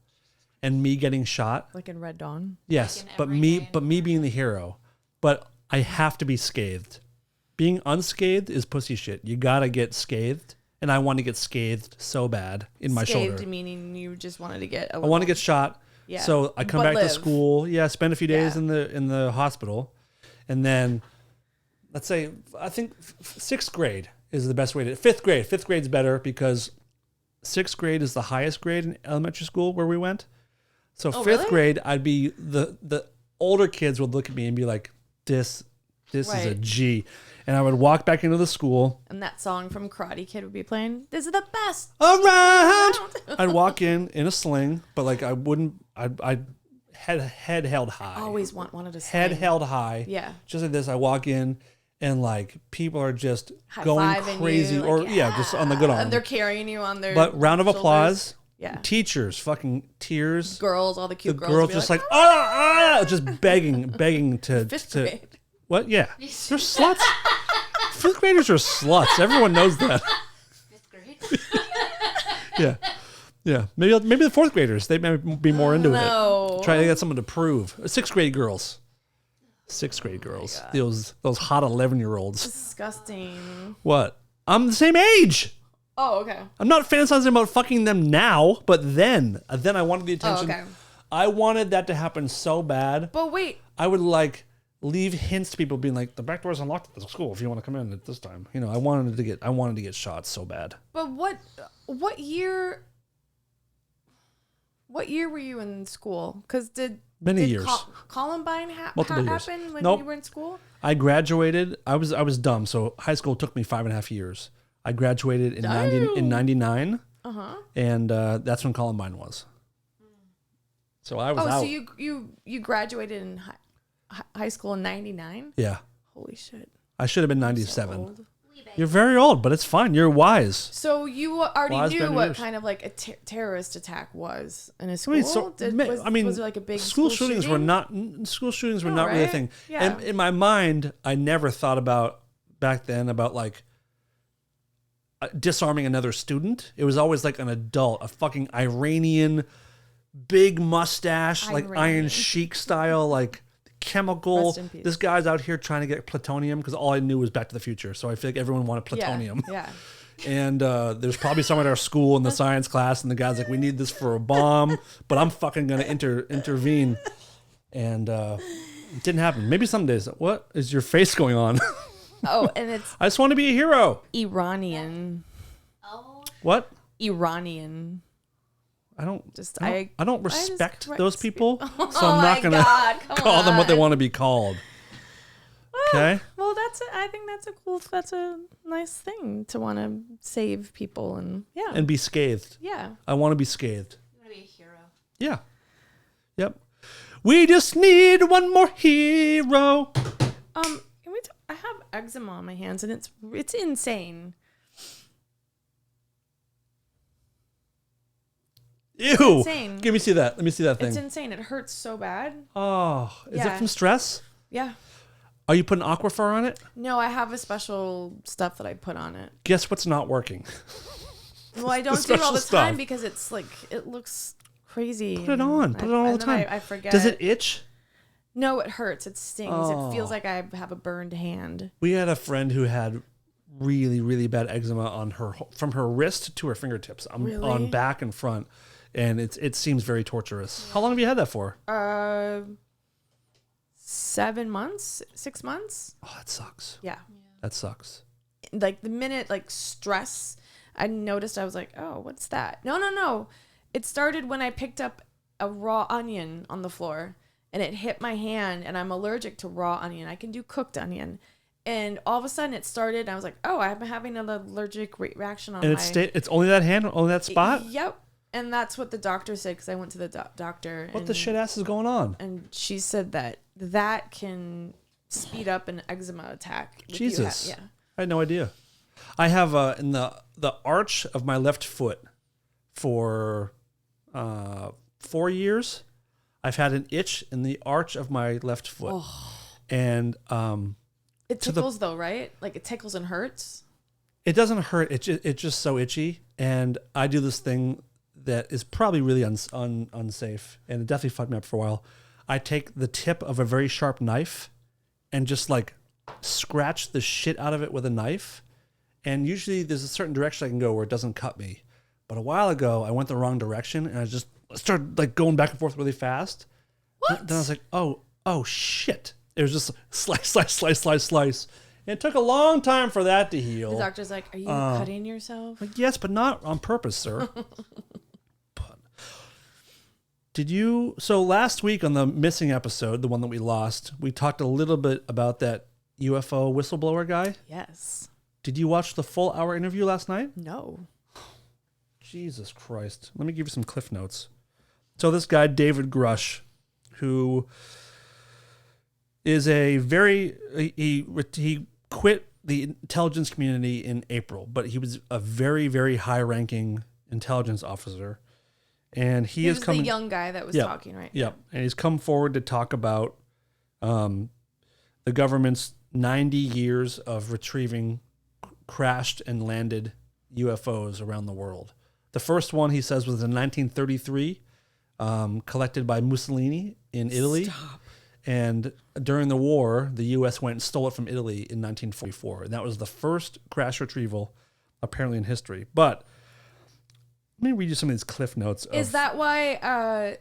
and me getting shot. Like in Red Dawn. Yes, Like in but every me day being the hero. But I have to be scathed. Being unscathed is pussy shit. You gotta get scathed, and I want to get scathed so bad in my shoulder. Meaning you just wanted to get. I want to get shot. Yeah. So I come But back to live. school. Yeah, spend a few days Yeah. in the hospital, and then let's say I think sixth grade is the best way to. Fifth grade's better because sixth grade is the highest grade in elementary school where we went. So fifth really? grade, I'd be the older kids would look at me and be like, "This is a Right. G," and I would walk back into the school. And that song from Karate Kid would be playing. This is the best. Around. I'd walk in a sling, but like I wouldn't. I'd head held high. Always wanted to Head sing. held high. Yeah. Just like this, I walk in and like people are just High going fiving crazy, you, or like, just on the good arm. And they're carrying you on their. But round of shoulders. applause. Yeah. Teachers, fucking tears. Girls, all the The cute girls. girls would be just like just begging Fifth to. grade. What? Yeah, they're sluts. Fifth graders are sluts. Everyone knows that. Fifth grade. Yeah. Maybe the fourth graders, they may be more into No. it. Try to get someone to prove. Sixth grade girls. 6th grade girls. Those hot 11-year-olds. Disgusting. What? I'm the same age. Oh, okay. I'm not fantasizing about fucking them now, but then I wanted the attention. Oh, okay. I wanted that to happen so bad. But wait. I would like leave hints to people being like, the back door is unlocked at the school if you want to come in at this time. You know, I wanted to get shot so bad. But what year were you in school? Because did years. Columbine Multiple years. happen when Nope. you were in school? I graduated. I was dumb, so high school took me 5.5 years. I graduated in 99, and that's when Columbine was. So I was out. So you graduated in high school in 99? Yeah, Holy shit! I should have been So 97. old. You're very old, but it's fine. You're wise. So you already Wise knew been what years. kind of like a terrorist attack was in a school. I mean, was it like a big school shootings shooting? were not really a right? thing. Yeah. And in my mind, I never thought about back then about like disarming another student. It was always like an adult, a fucking Iranian, big mustache, like Iranian. Iron Sheik style, like chemical. Rest in peace. This guy's out here trying to get plutonium because all I knew was Back to the Future. So I feel like everyone wanted plutonium. Yeah. And there's probably someone at our school in the science class, and the guy's like, "We need this for a bomb," but I'm fucking gonna intervene. And it didn't happen. Maybe some days. What is your face going on? Oh, and it's I just want to be a hero. Iranian. What? Iranian. I don't respect just those people, so I'm Oh not my gonna God, come call them what they on. want to be called. Okay. Well, I think that's a nice thing to want to save people and yeah. And be scathed. Yeah. I want to be scathed. You want to be a hero. Yeah. Yep. We just need one more hero. I have eczema on my hands and it's insane. Ew. insane. Let me see that thing. It's insane. It hurts so bad. Oh, is it Yeah. from stress? Yeah. Are you putting Aquaphor on it? No, I have a special stuff that I put on it. Guess what's not working? Well, I don't do it all special the time stuff. because it's like it looks crazy. Put it on. Put it on all the time. I forget. Does it itch? No, it hurts. It stings. Oh. It feels like I have a burned hand. We had a friend who had really, really bad eczema on her from her wrist to her fingertips, Really? on back and front, and it seems very torturous. How long have you had that for? 7 months, 6 months. Oh, that sucks. Yeah. That sucks. Like the minute like stress, I noticed I was like, oh, what's that? No. It started when I picked up a raw onion on the floor and it hit my hand and I'm allergic to raw onion. I can do cooked onion. And all of a sudden it started and I was like, oh, I've been having an allergic reaction on And my... it's only that hand, only that spot? Yep. And that's what the doctor said because I went to the doctor. What the shit ass is going on? And she said that can speed up an eczema attack. if you Jesus. yeah. I had no idea. I have in the arch of my left foot for 4 years. I've had an itch in the arch of my left foot. And It tickles though, right? Like it tickles and hurts. it doesn't hurt. It's just so itchy. And I do this thing that is probably really unsafe. And it definitely fucked me up for a while. I take the tip of a very sharp knife and just like scratch the shit out of it with a knife. And usually there's a certain direction I can go where it doesn't cut me. But a while ago, I went the wrong direction and I just started like going back and forth really fast. What? Then I was like, oh shit. It was just slice. And it took a long time for that to heal. The doctor's like, "Are you cutting yourself?" Like, yes, but not on purpose, sir. So last week on the missing episode, the one that we lost, we talked a little bit about that UFO whistleblower guy. Yes. Did you watch the full hour interview last night? No. Jesus Christ. Let me give you some cliff notes. So this guy, David Grusch, who is he quit the intelligence community in April, but he was a very, very high-ranking intelligence officer. And he is was coming. the young guy that was talking, right? Yep. And he's come forward to talk about the government's 90 years of retrieving crashed and landed UFOs around the world. The first one, he says, was in 1933, collected by Mussolini in Italy. Stop. And during the war, the U.S. went and stole it from Italy in 1944. And that was the first crash retrieval, apparently, in history. But let me read you some of these cliff notes. Is that why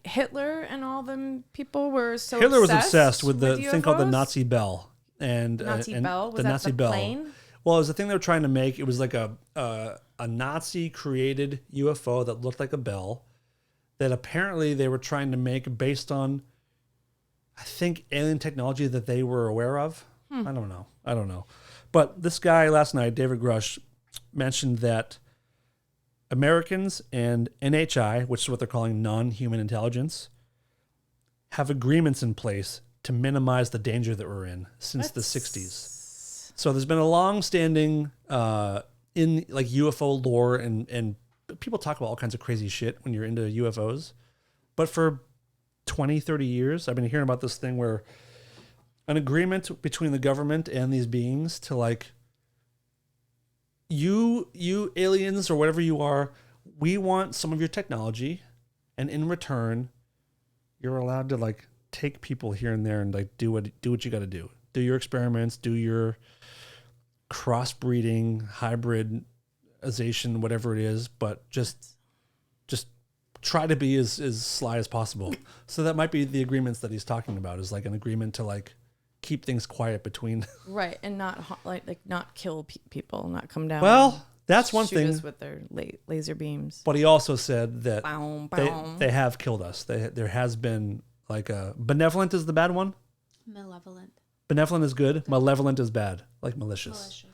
Hitler and all them people were so Hitler was obsessed with the UFOs? thing called the Nazi Bell. And, Nazi and Bell? Was the that Nazi the Bell. plane? Well, it was the thing they were trying to make. It was like a Nazi-created UFO that looked like a bell that apparently they were trying to make based on, I think, alien technology that they were aware of. I don't know. But this guy last night, David Grusch, mentioned that Americans and NHI, which is what they're calling non-human intelligence, have agreements in place to minimize the danger that we're in since the 60s. So there's been a long-standing in like UFO lore, and people talk about all kinds of crazy shit when you're into UFOs. But for 20, 30 years, I've been hearing about this thing where an agreement between the government and these beings to like, you aliens or whatever you are, we want some of your technology, and in return, you're allowed to like take people here and there and like do what you got to do. Do your experiments, do your crossbreeding, hybridization, whatever it is, but just try to be as sly as possible. So that might be the agreements that he's talking about, is like an agreement to like keep things quiet between. Right, and not like not kill people, not come down. Well, that's one shoot thing. us with their laser beams. But he also said that Bow, bow. they have killed us. There has been like a benevolent is the bad one. Malevolent. Benevolent is good. Malevolent is bad, like malicious.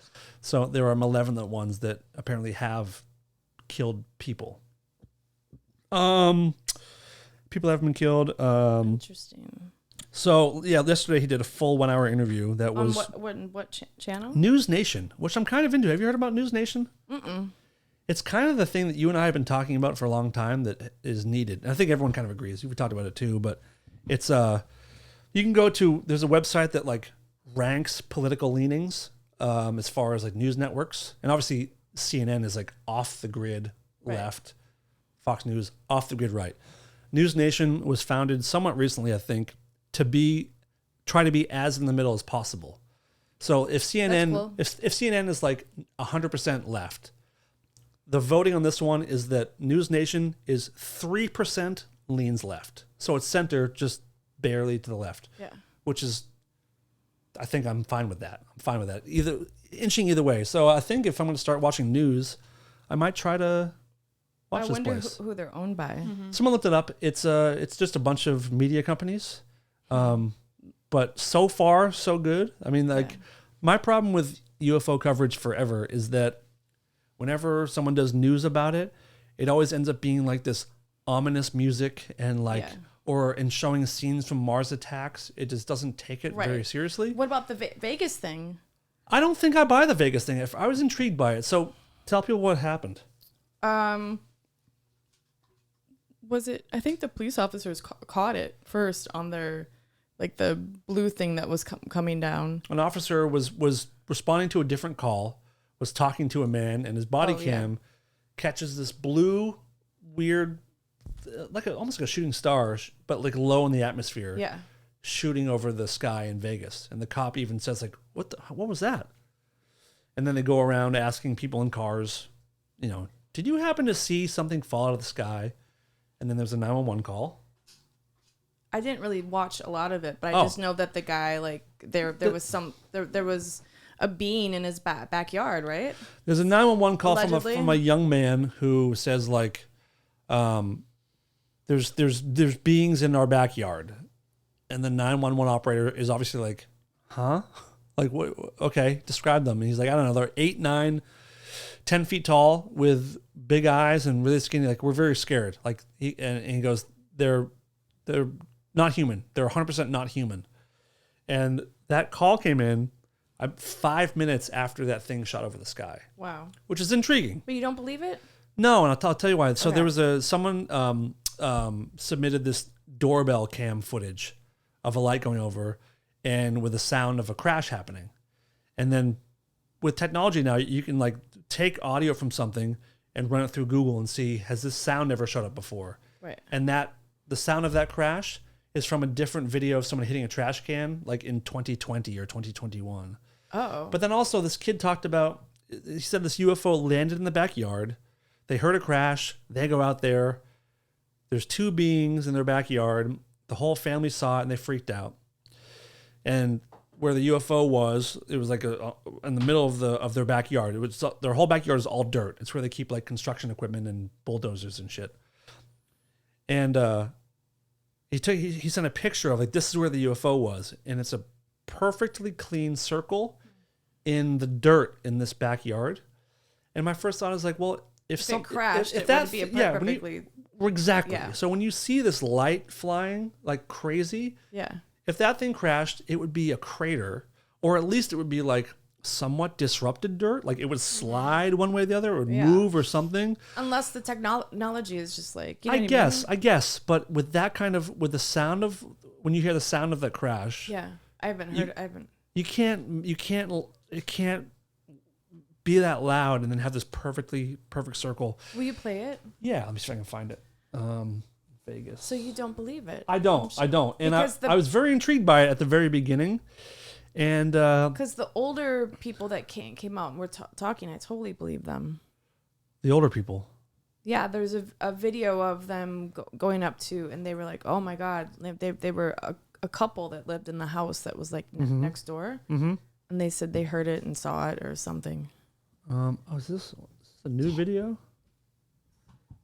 So there are malevolent ones that apparently have killed people. People have been killed. Interesting. So yeah, yesterday he did a full 1 hour interview that On was what channel? News Nation, which I'm kind of into. Have you heard about News Nation? Mm-mm. It's kind of the thing that you and I have been talking about for a long time that is needed. And I think everyone kind of agrees. We've talked about it too, but it's you can go to, there's a website that like ranks political leanings as far as like news networks, and obviously CNN is like off the grid left, Fox News off the grid right. News Nation was founded somewhat recently, I think, to try to be as in the middle as possible. So if CNN cool. if CNN is like 100% left, the voting on this one is that News Nation is 3% leans left. So it's center, just barely to the left. Yeah. Which is, I think I'm fine with that. Either inching either way. So I think if I'm going to start watching news, I might try to watch this wonder place. who they're owned by. Someone looked it up. It's just a bunch of media companies. But so far, so good. I mean, like, my problem with UFO coverage forever is that whenever someone does news about it, it always ends up being like this ominous music and like, or in showing scenes from Mars attacks. It just doesn't take it very seriously. What about the Vegas thing? I don't think I buy the Vegas thing. I was intrigued by it. So tell people what happened. Was it? I think the police officers caught it first on their, like the blue thing that was coming down. An officer was responding to a different call, was talking to a man, and his body cam catches this blue, weird, almost like a shooting star, but like low in the atmosphere. Yeah. Shooting over the sky in Vegas. And the cop even says like, what was that? And then they go around asking people in cars, did you happen to see something fall out of the sky? And then there's a 911 call. I didn't really watch a lot of it, but I just know that the guy, like, there was a being in his backyard, right? There's a 911 call Allegedly. from a young man who says like, there's beings in our backyard. And the 911 operator is obviously like, huh? Like, what? Okay, describe them. And he's like, I don't know. They're 8, 9, 10 feet tall with big eyes and really skinny. Like, we're very scared. Like, he goes, they're not human. They're 100% not human. And that call came in 5 minutes after that thing shot over the sky. Wow. Which is intriguing. But you don't believe it? No, and I'll tell you why. So there was someone submitted this doorbell cam footage of a light going over and with the sound of a crash happening. And then with technology now, you can like take audio from something and run it through Google and see, has this sound ever showed up before? Right. And the sound of that crash is from a different video of someone hitting a trash can, like in 2020 or 2021. Oh. But then also this kid talked about, he said this UFO landed in the backyard. They heard a crash. They go out there. There's 2 beings in their backyard. The whole family saw it and they freaked out. And where the UFO was, it was like in the middle of their backyard. It was their whole backyard is all dirt. It's where they keep like construction equipment and bulldozers and shit. And he sent a picture of like, this is where the UFO was, and it's a perfectly clean circle in the dirt in this backyard. And my first thought is like, well, if it crashed, it would be a perfectly... Exactly. Yeah. So when you see this light flying like crazy, Yeah. if that thing crashed, it would be a crater, or at least it would be like somewhat disrupted dirt. Like it would slide one way or the other, or move or something. Unless the technology is just like, you know I guess. But with that kind of, with the sound of, when you hear the sound of that crash, Yeah. I haven't heard. it can't be that loud and then have this perfect circle. Will you play it? Yeah, let me see if I can find it. Vegas. So you don't believe it? I don't. And Because I was very intrigued by it at the very beginning. And because the older people that came out and were talking, I totally believe them. the older people. Yeah, there's a video of them going up to, and they were like, "Oh my God!" They were a couple that lived in the house that was like next door, and they said they heard it and saw it or something. Is this a new video?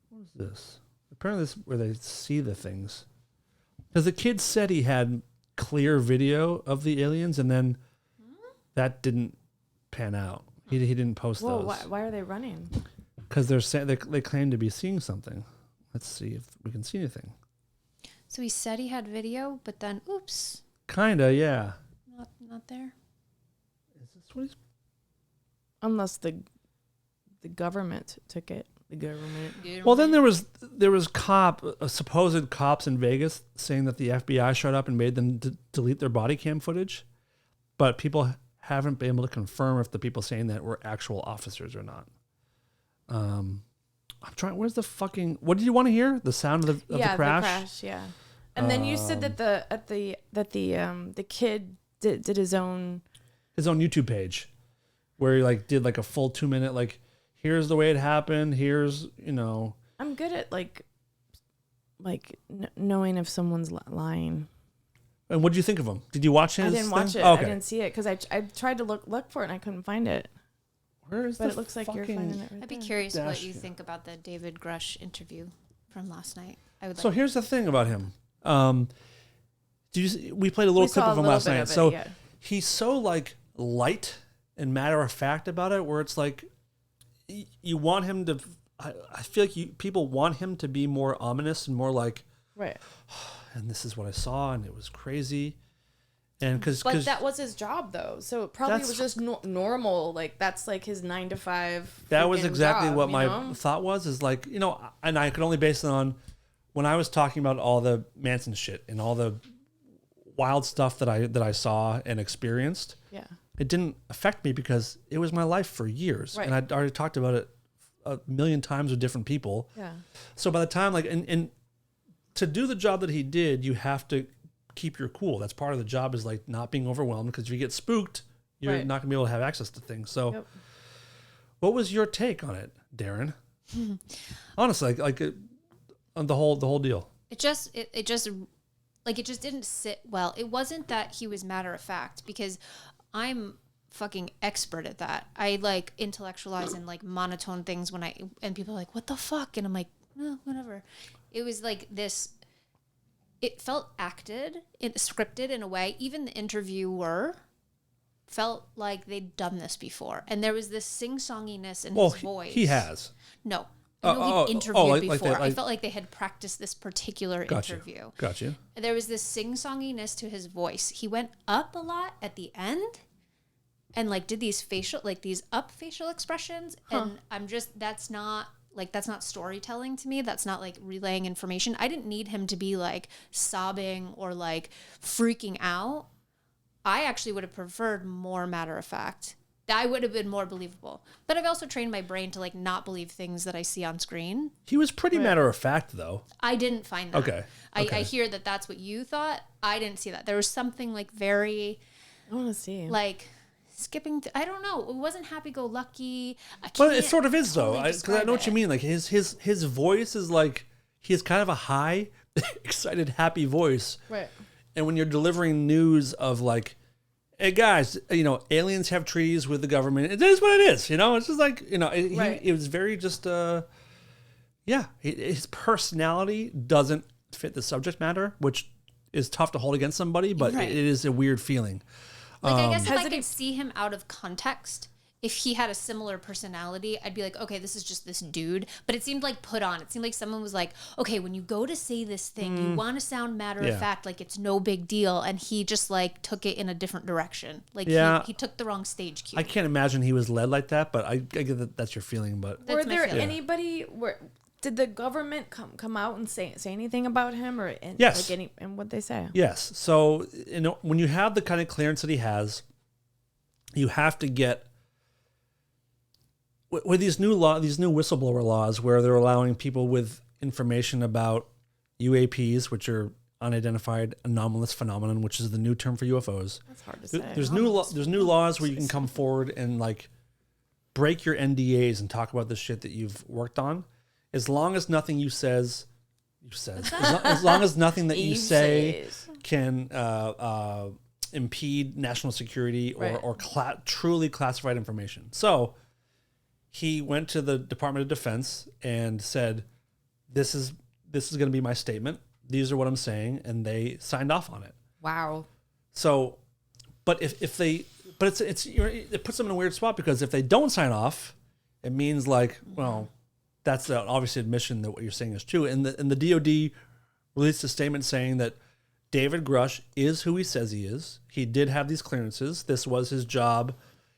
What is this? Apparently, this is where they see the things. Because the kid said he had clear video of the aliens, and then that didn't pan out. He didn't post Whoa! those. Why are they running? Because they're saying they claim to be seeing something. Let's see if we can see anything. So he said he had video, but then oops, Kinda, yeah. not there. Is this what he's? Unless the government took it. The government. Well, then there was supposed cops in Vegas saying that the FBI showed up and made them delete their body cam footage, but people haven't been able to confirm if the people saying that were actual officers or not. I'm trying. Where's the fucking? What did you want to hear? The sound of the crash. The crash. Yeah. And then you said that the kid did his own YouTube page, where he like did like a full 2-minute like, here's the way it happened. Here's I'm good at knowing if someone's lying. And what did you think of him? Did you watch his? I didn't watch thing? it. Oh, okay. I didn't see it because I tried to look for it and I couldn't find it. Where is But the it looks like you're fucking- finding it right I'd be there. curious what Dash, you yeah. think about the David Grusch interview from last night. I would. So Like here's the thing about him. We played a little We clip saw of a him little last bit night. of it, So yeah. he's so like light and matter of fact about it, where it's like you want him to. I feel like people want him to be more ominous and more like, Right. and this is what I saw, and it was crazy. And because But that was his job though, so it probably That's- was just normal. Like that's like his 9 to 5. that was freaking exactly job, what you my know? thought was. Is like, and I could only base it on when I was talking about all the Manson shit and all the wild stuff that I saw and experienced. Yeah. It didn't affect me because it was my life for years, Right. and I'd already talked about it a million times with different people. Yeah. So by the time and to do the job that he did, you have to keep your cool. That's part of the job, is like not being overwhelmed, because if you get spooked, you're Right. not gonna be able to have access to things. So Yep. what was your take on it, Darren? Honestly, like on the whole deal. it just didn't sit well. It wasn't that he was matter of fact, because I'm fucking expert at that. I like intellectualize and like monotone things and people are like, what the fuck? And I'm like, no, whatever. It was like this, it felt scripted in a way. Even the interviewer felt like they'd done this before. And there was this sing-songiness in his voice. He has. No. I know he'd interviewed like before. I like- felt like they had practiced this particular interview. Got you. There was this sing-songiness to his voice. He went up a lot at the end and like did these facial expressions. And I'm just, that's not storytelling to me. That's not like relaying information. I didn't need him to be like sobbing or like freaking out. I actually would have preferred more matter of fact. I would have been more believable. But I've also trained my brain to like not believe things that I see on screen. He was pretty matter of fact, though. I didn't find that. Okay. I hear that that's what you thought. I didn't see that. There was something like very, I want to see. like skipping. I don't know. It wasn't happy-go-lucky. But it sort of is, though. totally Because I know what you describe mean. Like, his voice is like, he has kind of a high, excited, happy voice. Right. And when you're delivering news of like, hey guys, aliens have treaties with the government. It is what it is. It's just like, Right. it was very just, his personality doesn't fit the subject matter, which is tough to hold against somebody, but Right. it is a weird feeling. Like, I guess if I Has it- could see him out of context, if he had a similar personality, I'd be like, okay, this is just this dude. But it seemed like put on. It seemed like someone was like, okay, when you go to say this thing, you want to sound matter Yeah. of fact, like it's no big deal. And he just like took it in a different direction. Like Yeah. he took the wrong stage cue. I can't imagine he was led like that, but I get that that's your feeling. But Were That's my there feeling. anybody? Did the government come out and say anything about him or Yes. and what they say? yes, so when you have the kind of clearance that he has, you have to get with these new whistleblower laws where they're allowing people with information about UAPs, which are unidentified anomalous phenomenon, which is the new term for UFOs. That's hard to say. There's new laws where you can come forward and like break your NDAs and talk about the shit that you've worked on, as long as nothing as long as nothing that you Eve say says. can impede national security Right. or truly classified information. So he went to the Department of Defense and said, "This is going to be my statement. These are what I'm saying," and they signed off on it. Wow. So, but it puts them in a weird spot, because if they don't sign off, it means like, well, that's an obvious admission that what you're saying is true. And the DOD released a statement saying that David Grusch is who he says he is. He did have these clearances. This was his job.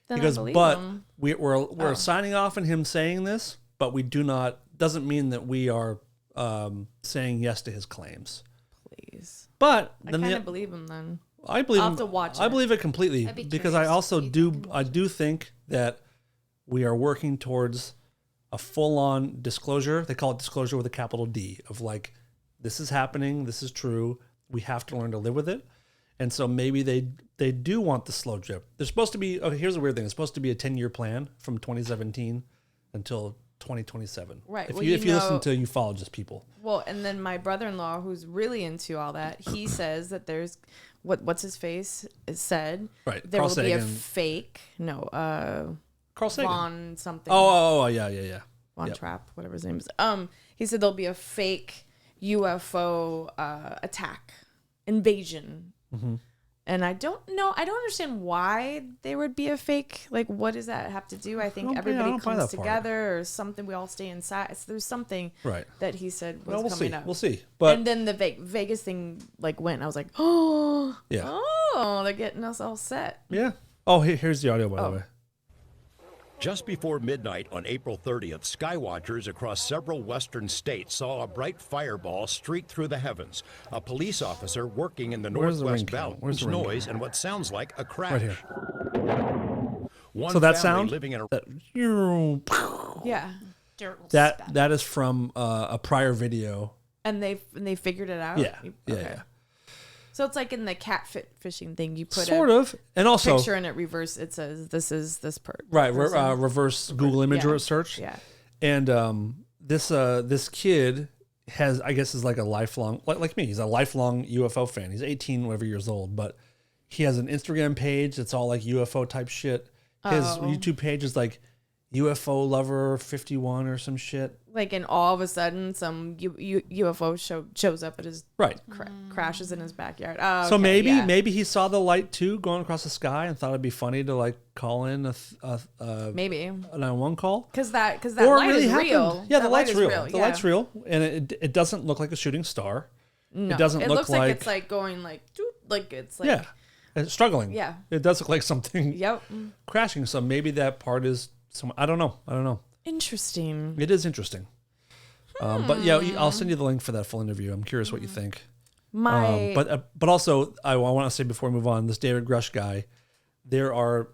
Then He I goes, believe but him. we're signing off on him saying this, but we doesn't mean that we are saying yes to his claims. Please. But I then kind of believe him then. I believe I'll him. have to watch I it. believe it completely, I'd be because I curious to also see do. that. I do think that we are working towards a full-on disclosure. They call it disclosure with a capital D, of like, this is happening, this is true. We have to learn to live with it. And so maybe they do want the slow drip. There's supposed to be. Oh, here's a weird thing. It's supposed to be a 10-year plan from 2017 until 2027. Right. If Well, you listen know- to ufologists people. Well, and then my brother-in-law, who's really into all that, he says that there's what's his face is said. Right, There Carl will be a Sagan. fake. No. Carl Sagan. Von something. Oh, yeah. Von Yep. Trapp, whatever his name is. He said there'll be a fake UFO attack, invasion. Mm-hmm. And I don't know. I don't understand why there would be a fake. Like, what does that have to do? I think I everybody don't buy comes that part. together or something. We all stay inside. So there's something Right. that he said was Well, we'll coming see. up. We'll see. But And then the Vegas thing like went. I was like, oh, yeah. oh, they're getting us all set. Yeah. Oh, here's the audio, by the Oh. way. Just before midnight on April 30th, skywatchers across several western states saw a bright fireball streak through the heavens. A police officer working in the Where's the Northwest ring count? Valley Where's hears the ring noise count? and what sounds like a crash. Right here. One So that family sound, living in a Yeah, Dirt will spat. that is from a prior video. and they figured it out. Yeah. Yeah. Okay. Yeah. So it's like in the fishing thing. You put Sort a of. And also, picture and it reverse. It says this is this person. right, reverse Google image Yeah. search. Yeah. And this kid has, I guess, is like a lifelong, like me. He's a lifelong UFO fan. He's 18, whatever years old, but he has an Instagram page that's all like UFO type shit. His YouTube page is like UFO Lover 51 or some shit. Like, and all of a sudden, some UFO shows up at his Right. crashes in his backyard. So Okay, maybe yeah. maybe he saw the light too going across the sky and thought it'd be funny to like call in a maybe 911 call. because that Or it light really is happened. real. Yeah, the That light's light is real. The yeah. light's real, and it doesn't look like a shooting star. No, It doesn't it look looks like like it's like going like doot, like it's like Yeah, it's struggling. Yeah. It does look like something Yep. crashing. So maybe that part is some. I don't know. Interesting. It is interesting. But yeah, I'll send you the link for that full interview. I'm curious what you think. My But also, I want to say before we move on, this David Grusch guy, there are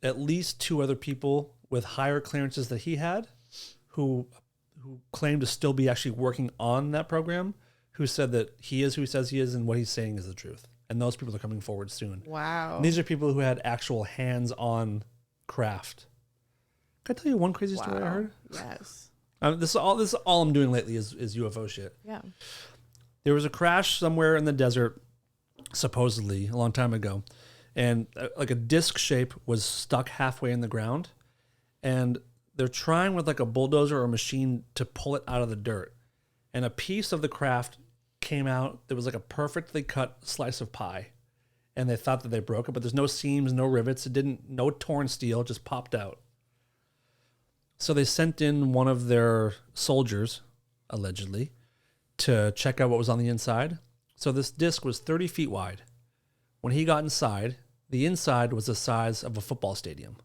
at least 2 other people with higher clearances that he had who claim to still be actually working on that program, who said that he is who he says he is and what he's saying is the truth. And those people are coming forward soon. Wow. And these are people who had actual hands-on craft. Can I tell you one crazy story I heard? Yes. This is all I'm doing lately is UFO shit. Yeah. There was a crash somewhere in the desert, supposedly a long time ago, and like a disc shape was stuck halfway in the ground, and they're trying with like a bulldozer or a machine to pull it out of the dirt, and a piece of the craft came out that was like a perfectly cut slice of pie, and they thought that they broke it, but there's no seams, no rivets, no torn steel, it just popped out. So they sent in one of their soldiers, allegedly, to check out what was on the inside. So this disc was 30 feet wide. When he got inside, the inside was the size of a football stadium,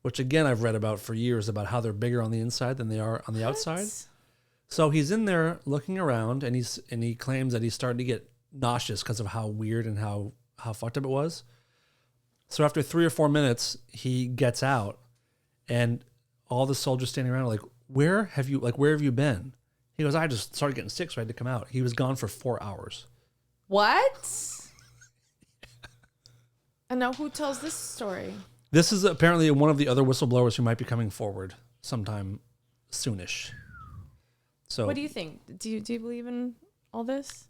which again I've read about for years about how they're bigger on the inside than they are on the outside. So he's in there looking around, and he claims that he's starting to get nauseous because of how weird and how fucked up it was. So after 3 or 4 minutes, he gets out, and all the soldiers standing around are like, where have you been? He goes, I just started getting sick, so I had to come out. He was gone for 4 hours. What? And now who tells this story? This is apparently one of the other whistleblowers who might be coming forward sometime soonish. So What do you think? Do you believe in all this?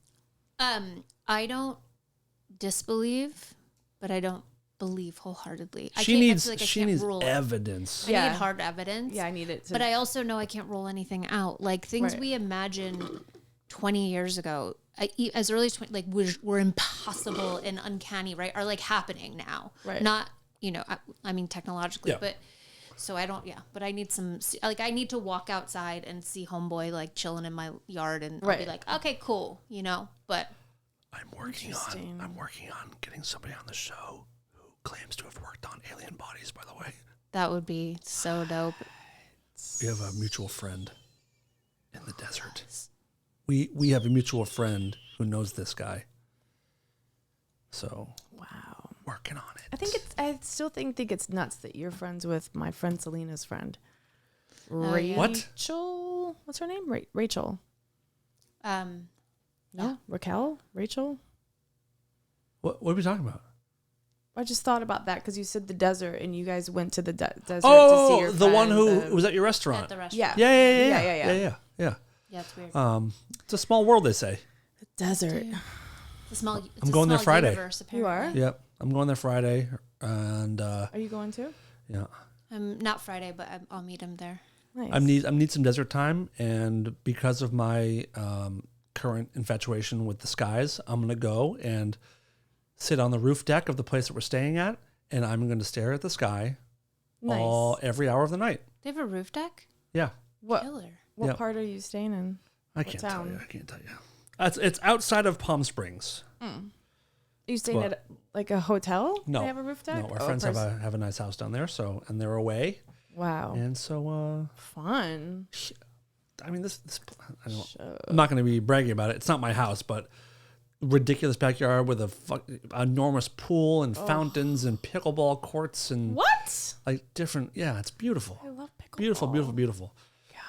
I don't disbelieve, but I don't believe wholeheartedly. she needs rule it. evidence. I need hard evidence. Yeah, I need it. But I also know I can't rule anything out. Like things we imagined 20 years ago, as early as 20, like were impossible and uncanny, right? Are like happening now. Right. Not, I mean technologically, Yeah. but so I don't, but I need I need to walk outside and see homeboy like chilling in my yard and I'll be like, okay, cool, but I'm working on getting somebody on the show who claims to have worked on alien bodies, by the way. that would be so dope. We have a mutual friend in the desert. We have a mutual friend who knows this guy. So Wow. working on it. I still think it's nuts that you're friends with my friend Selena's friend. yeah. What? Rachel? What's her name? Rachel. No, Raquel? Rachel? What are we talking about? I just thought about that because you said the desert and you guys went to the desert to see Oh, your the friend, one who was at your restaurant. At the restaurant. Yeah. Yeah. Yeah, it's weird. It's a small world, they say. The desert. It's I'm going there Friday. Universe, You are? Yep, I'm going there Friday, and Are you going to? yeah, Not Friday, but I will meet him there. Nice. I need some desert time, and because of my current infatuation with the skies, I'm gonna go and sit on the roof deck of the place that we're staying at, and I'm going to stare at the sky every hour of the night. They have a roof deck? Yeah, What Killer. part are you staying in? I can't tell town? you. It's outside of Palm Springs. Are you staying What? at like a hotel? No, They have a roof deck? No, our friends have a nice house down there, and they're away, Wow. and so Fun. I mean, I'm not going to be bragging about it. It's not my house, but ridiculous backyard with a enormous pool and fountains and pickleball courts and What? like different. Yeah, it's beautiful. I love pickleball. Beautiful.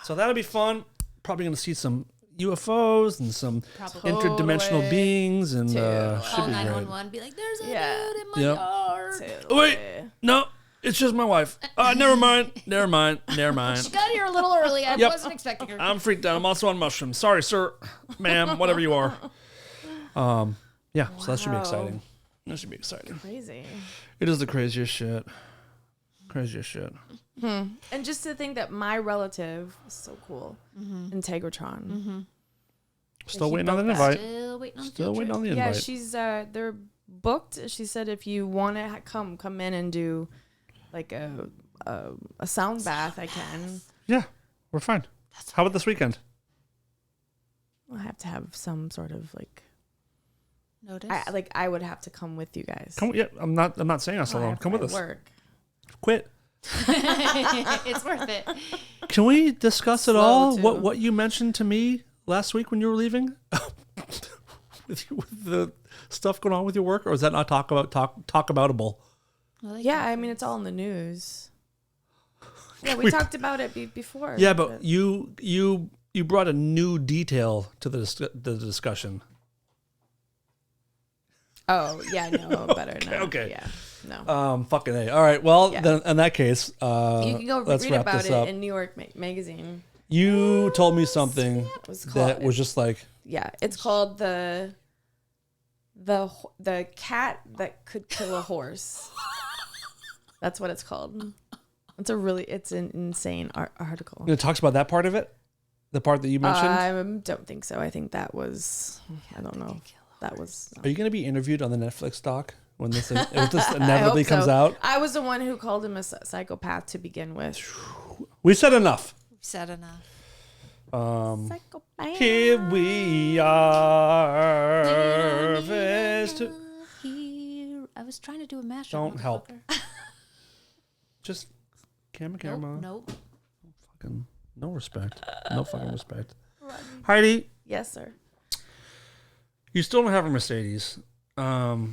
So that'll be fun. Probably going to see some UFOs and some interdimensional Totally. beings, and should Call be great. 911, be like, there's a Yeah. dude in my Yep. yard. Oh, wait, no, it's just my wife. Never mind. She got here a little early. I Yep. wasn't expecting her. I'm freaked out. I'm also on mushrooms. Sorry, sir, ma'am, whatever you are. Yeah, so that should be Wow. exciting. That should be exciting. Crazy. It is the craziest shit. And just to think that my relative is so cool, Integratron. Still waiting on the invite. Still waiting on the Still field waiting trip. on the Yeah, invite. she's they're booked. She said if you want to come in and do like a sound bath, I can. Yeah, we're fine. How about this weekend? I'll have to have some sort of like Notice. I would have to come with you guys. Come. Yeah, I'm not saying us alone. Come with us. Work. Quit. It's worth it. Can we discuss it Slow, all? too. What you mentioned to me last week when you were leaving, with the stuff going on with your work, or is that not talk aboutable? Yeah, I mean, it's all in the news. Yeah, we talked about it before. Yeah, but you brought a new detail to the discussion. Oh, yeah, no, better not. Okay. Yeah, no. Fucking A. All right, well, Yeah. then in that case, You can go let's read wrap about this it up. in New York Magazine. You told me something was that called- was just like, Yeah, it's called the cat that could kill a horse. That's what it's called. It's an insane article. it talks about that part of it, the part that you mentioned. I don't think so. I think that was, I don't know. That was. Are you going to be interviewed on the Netflix doc when this if this I inevitably hope comes so. out? I was the one who called him a psychopath to begin with. We said enough. Said enough. Psychopath. Here we are. Here. I was trying to do a mashup. Don't help. motherfucker. Just camera. Nope. Fucking no respect. No fucking respect. Heidi, Yes, sir. you still don't have a Mercedes. We're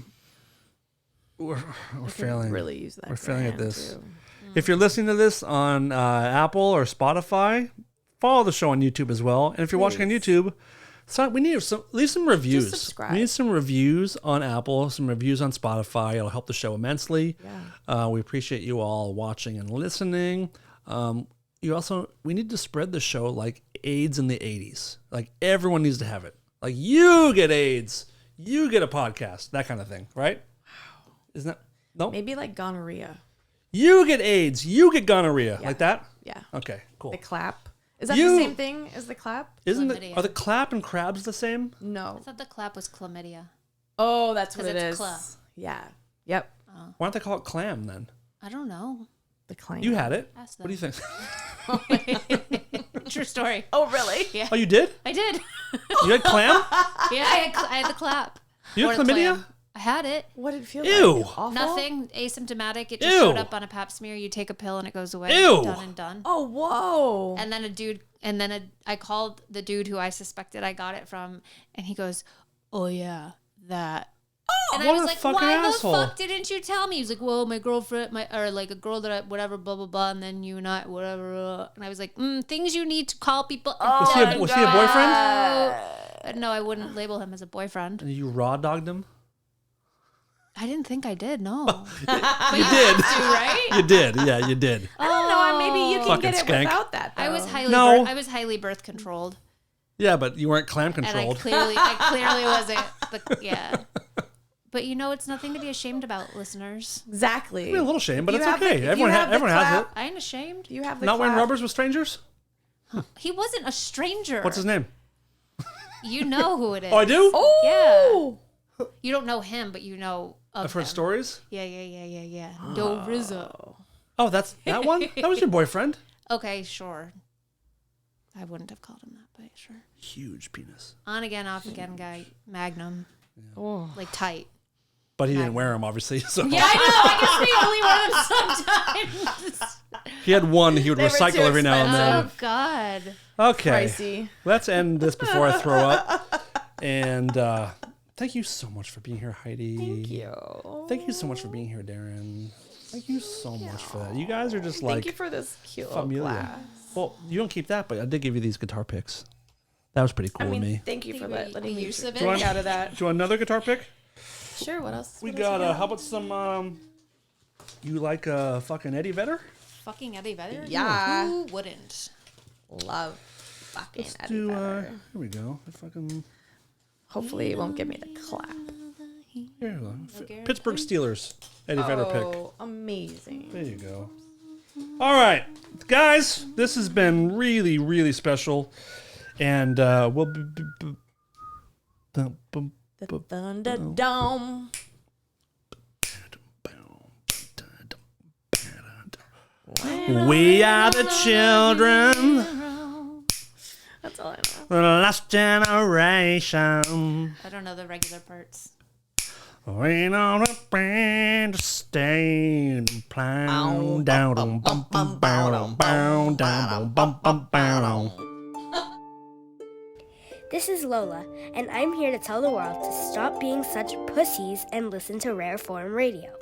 failing. Really use that. We're failing at brand, this. too. If you're listening to this on Apple or Spotify, follow the show on YouTube as well. And if you're watching on YouTube, we need leave some reviews. subscribe. We need some reviews on Apple, some reviews on Spotify. It'll help the show immensely. Yeah. We appreciate you all watching and listening. We need to spread the show like AIDS in the 80s. Like everyone needs to have it. Like you get AIDS, you get a podcast, that kind of thing, right? Wow. Isn't that? No. Maybe like gonorrhea. You get AIDS, you get gonorrhea, like that? Yeah. Okay, cool. The clap. Is that You- the same thing as the clap? Isn't Chlamydia. are the clap and crabs the same? No. I thought the clap was chlamydia. Oh, that's what 'Cause it it's is. cla. Yeah. Yep. Why don't they call it clam then? I don't know. The claim. You had it. Ask What do you think? True story. Oh, really? Yeah. Oh, you did? I did. You had clam? Yeah, I had the clap. You had Or the chlamydia? clam. I had it. What did it feel Ew. like? Awful? Nothing asymptomatic. It just Ew. showed up on a pap smear. You take a pill and it goes away. Ew. Done and done. Oh, whoa. And then I called the dude who I suspected I got it from, and he goes, "Oh yeah, that." And I what was a like, fucking "Why asshole." the fuck didn't you tell me?" He was like, "Well, my girlfriend, or like a girl that I whatever, blah blah blah, and then you and I whatever." And I was like, "Things you need to call people." Was he a boyfriend? No, I wouldn't label him as a boyfriend. And you raw dogged him? I didn't think I did. No, You did. right? You did. Yeah, you did. I don't know. Maybe you can Fucking get it skank. without that. Though. I was highly birth controlled. Yeah, but you weren't clam And controlled. I clearly wasn't. Yeah. But it's nothing to be ashamed about, listeners. Exactly. a little shame, but You it's have okay. the- Everyone, you have the everyone has it. clap. I ain't ashamed. You have the Not wearing clap. rubbers with strangers? He wasn't a stranger. What's his name? You know who it is. Oh, I do? Oh. You don't know him, but you know of I've heard him. stories. Yeah. Do Rizzo. Oh, that's that one? That was your boyfriend? Okay, sure. I wouldn't have called him that, but sure. Huge penis. On again, off again guy. Magnum. Oh. Like tight. But he didn't wear them, obviously. So Yeah, I know. I guess we only wear them sometimes. he had one he would They were recycle too every now and then. Oh, God. Okay. Pricey. Let's end this before I throw up. And thank you so much for being here, Heidi. Thank you. Thank you so much for being here, Darren. Thank you so much for that. You guys are just Thank like you for this cute little familia. class. Well, you don't keep that, but I did give you these guitar picks. That was pretty cool I mean, of me. thank you for Thank you letting me use of it. drink out of that. Do you want another guitar pick? Sure. What else? We What else got, you how about some, you like fucking Eddie Vedder? Fucking Eddie Vedder? Yeah. Who wouldn't? Love fucking Let's Eddie do, Vedder. here we go. Hopefully, it won't give me the clap. Here we go. Pittsburgh Steelers, Eddie Vedder pick. Oh, amazing. There you go. All right, guys, this has been really, really special. And we'll be... The Thunderdome. We are the children, That's all I know. the last generation. I don't know the regular parts. We know the band to stay down, down, bum, bum, bum, down, down, bum, bum, bum. This is Lola, and I'm here to tell the world to stop being such pussies and listen to Rare Form Radio.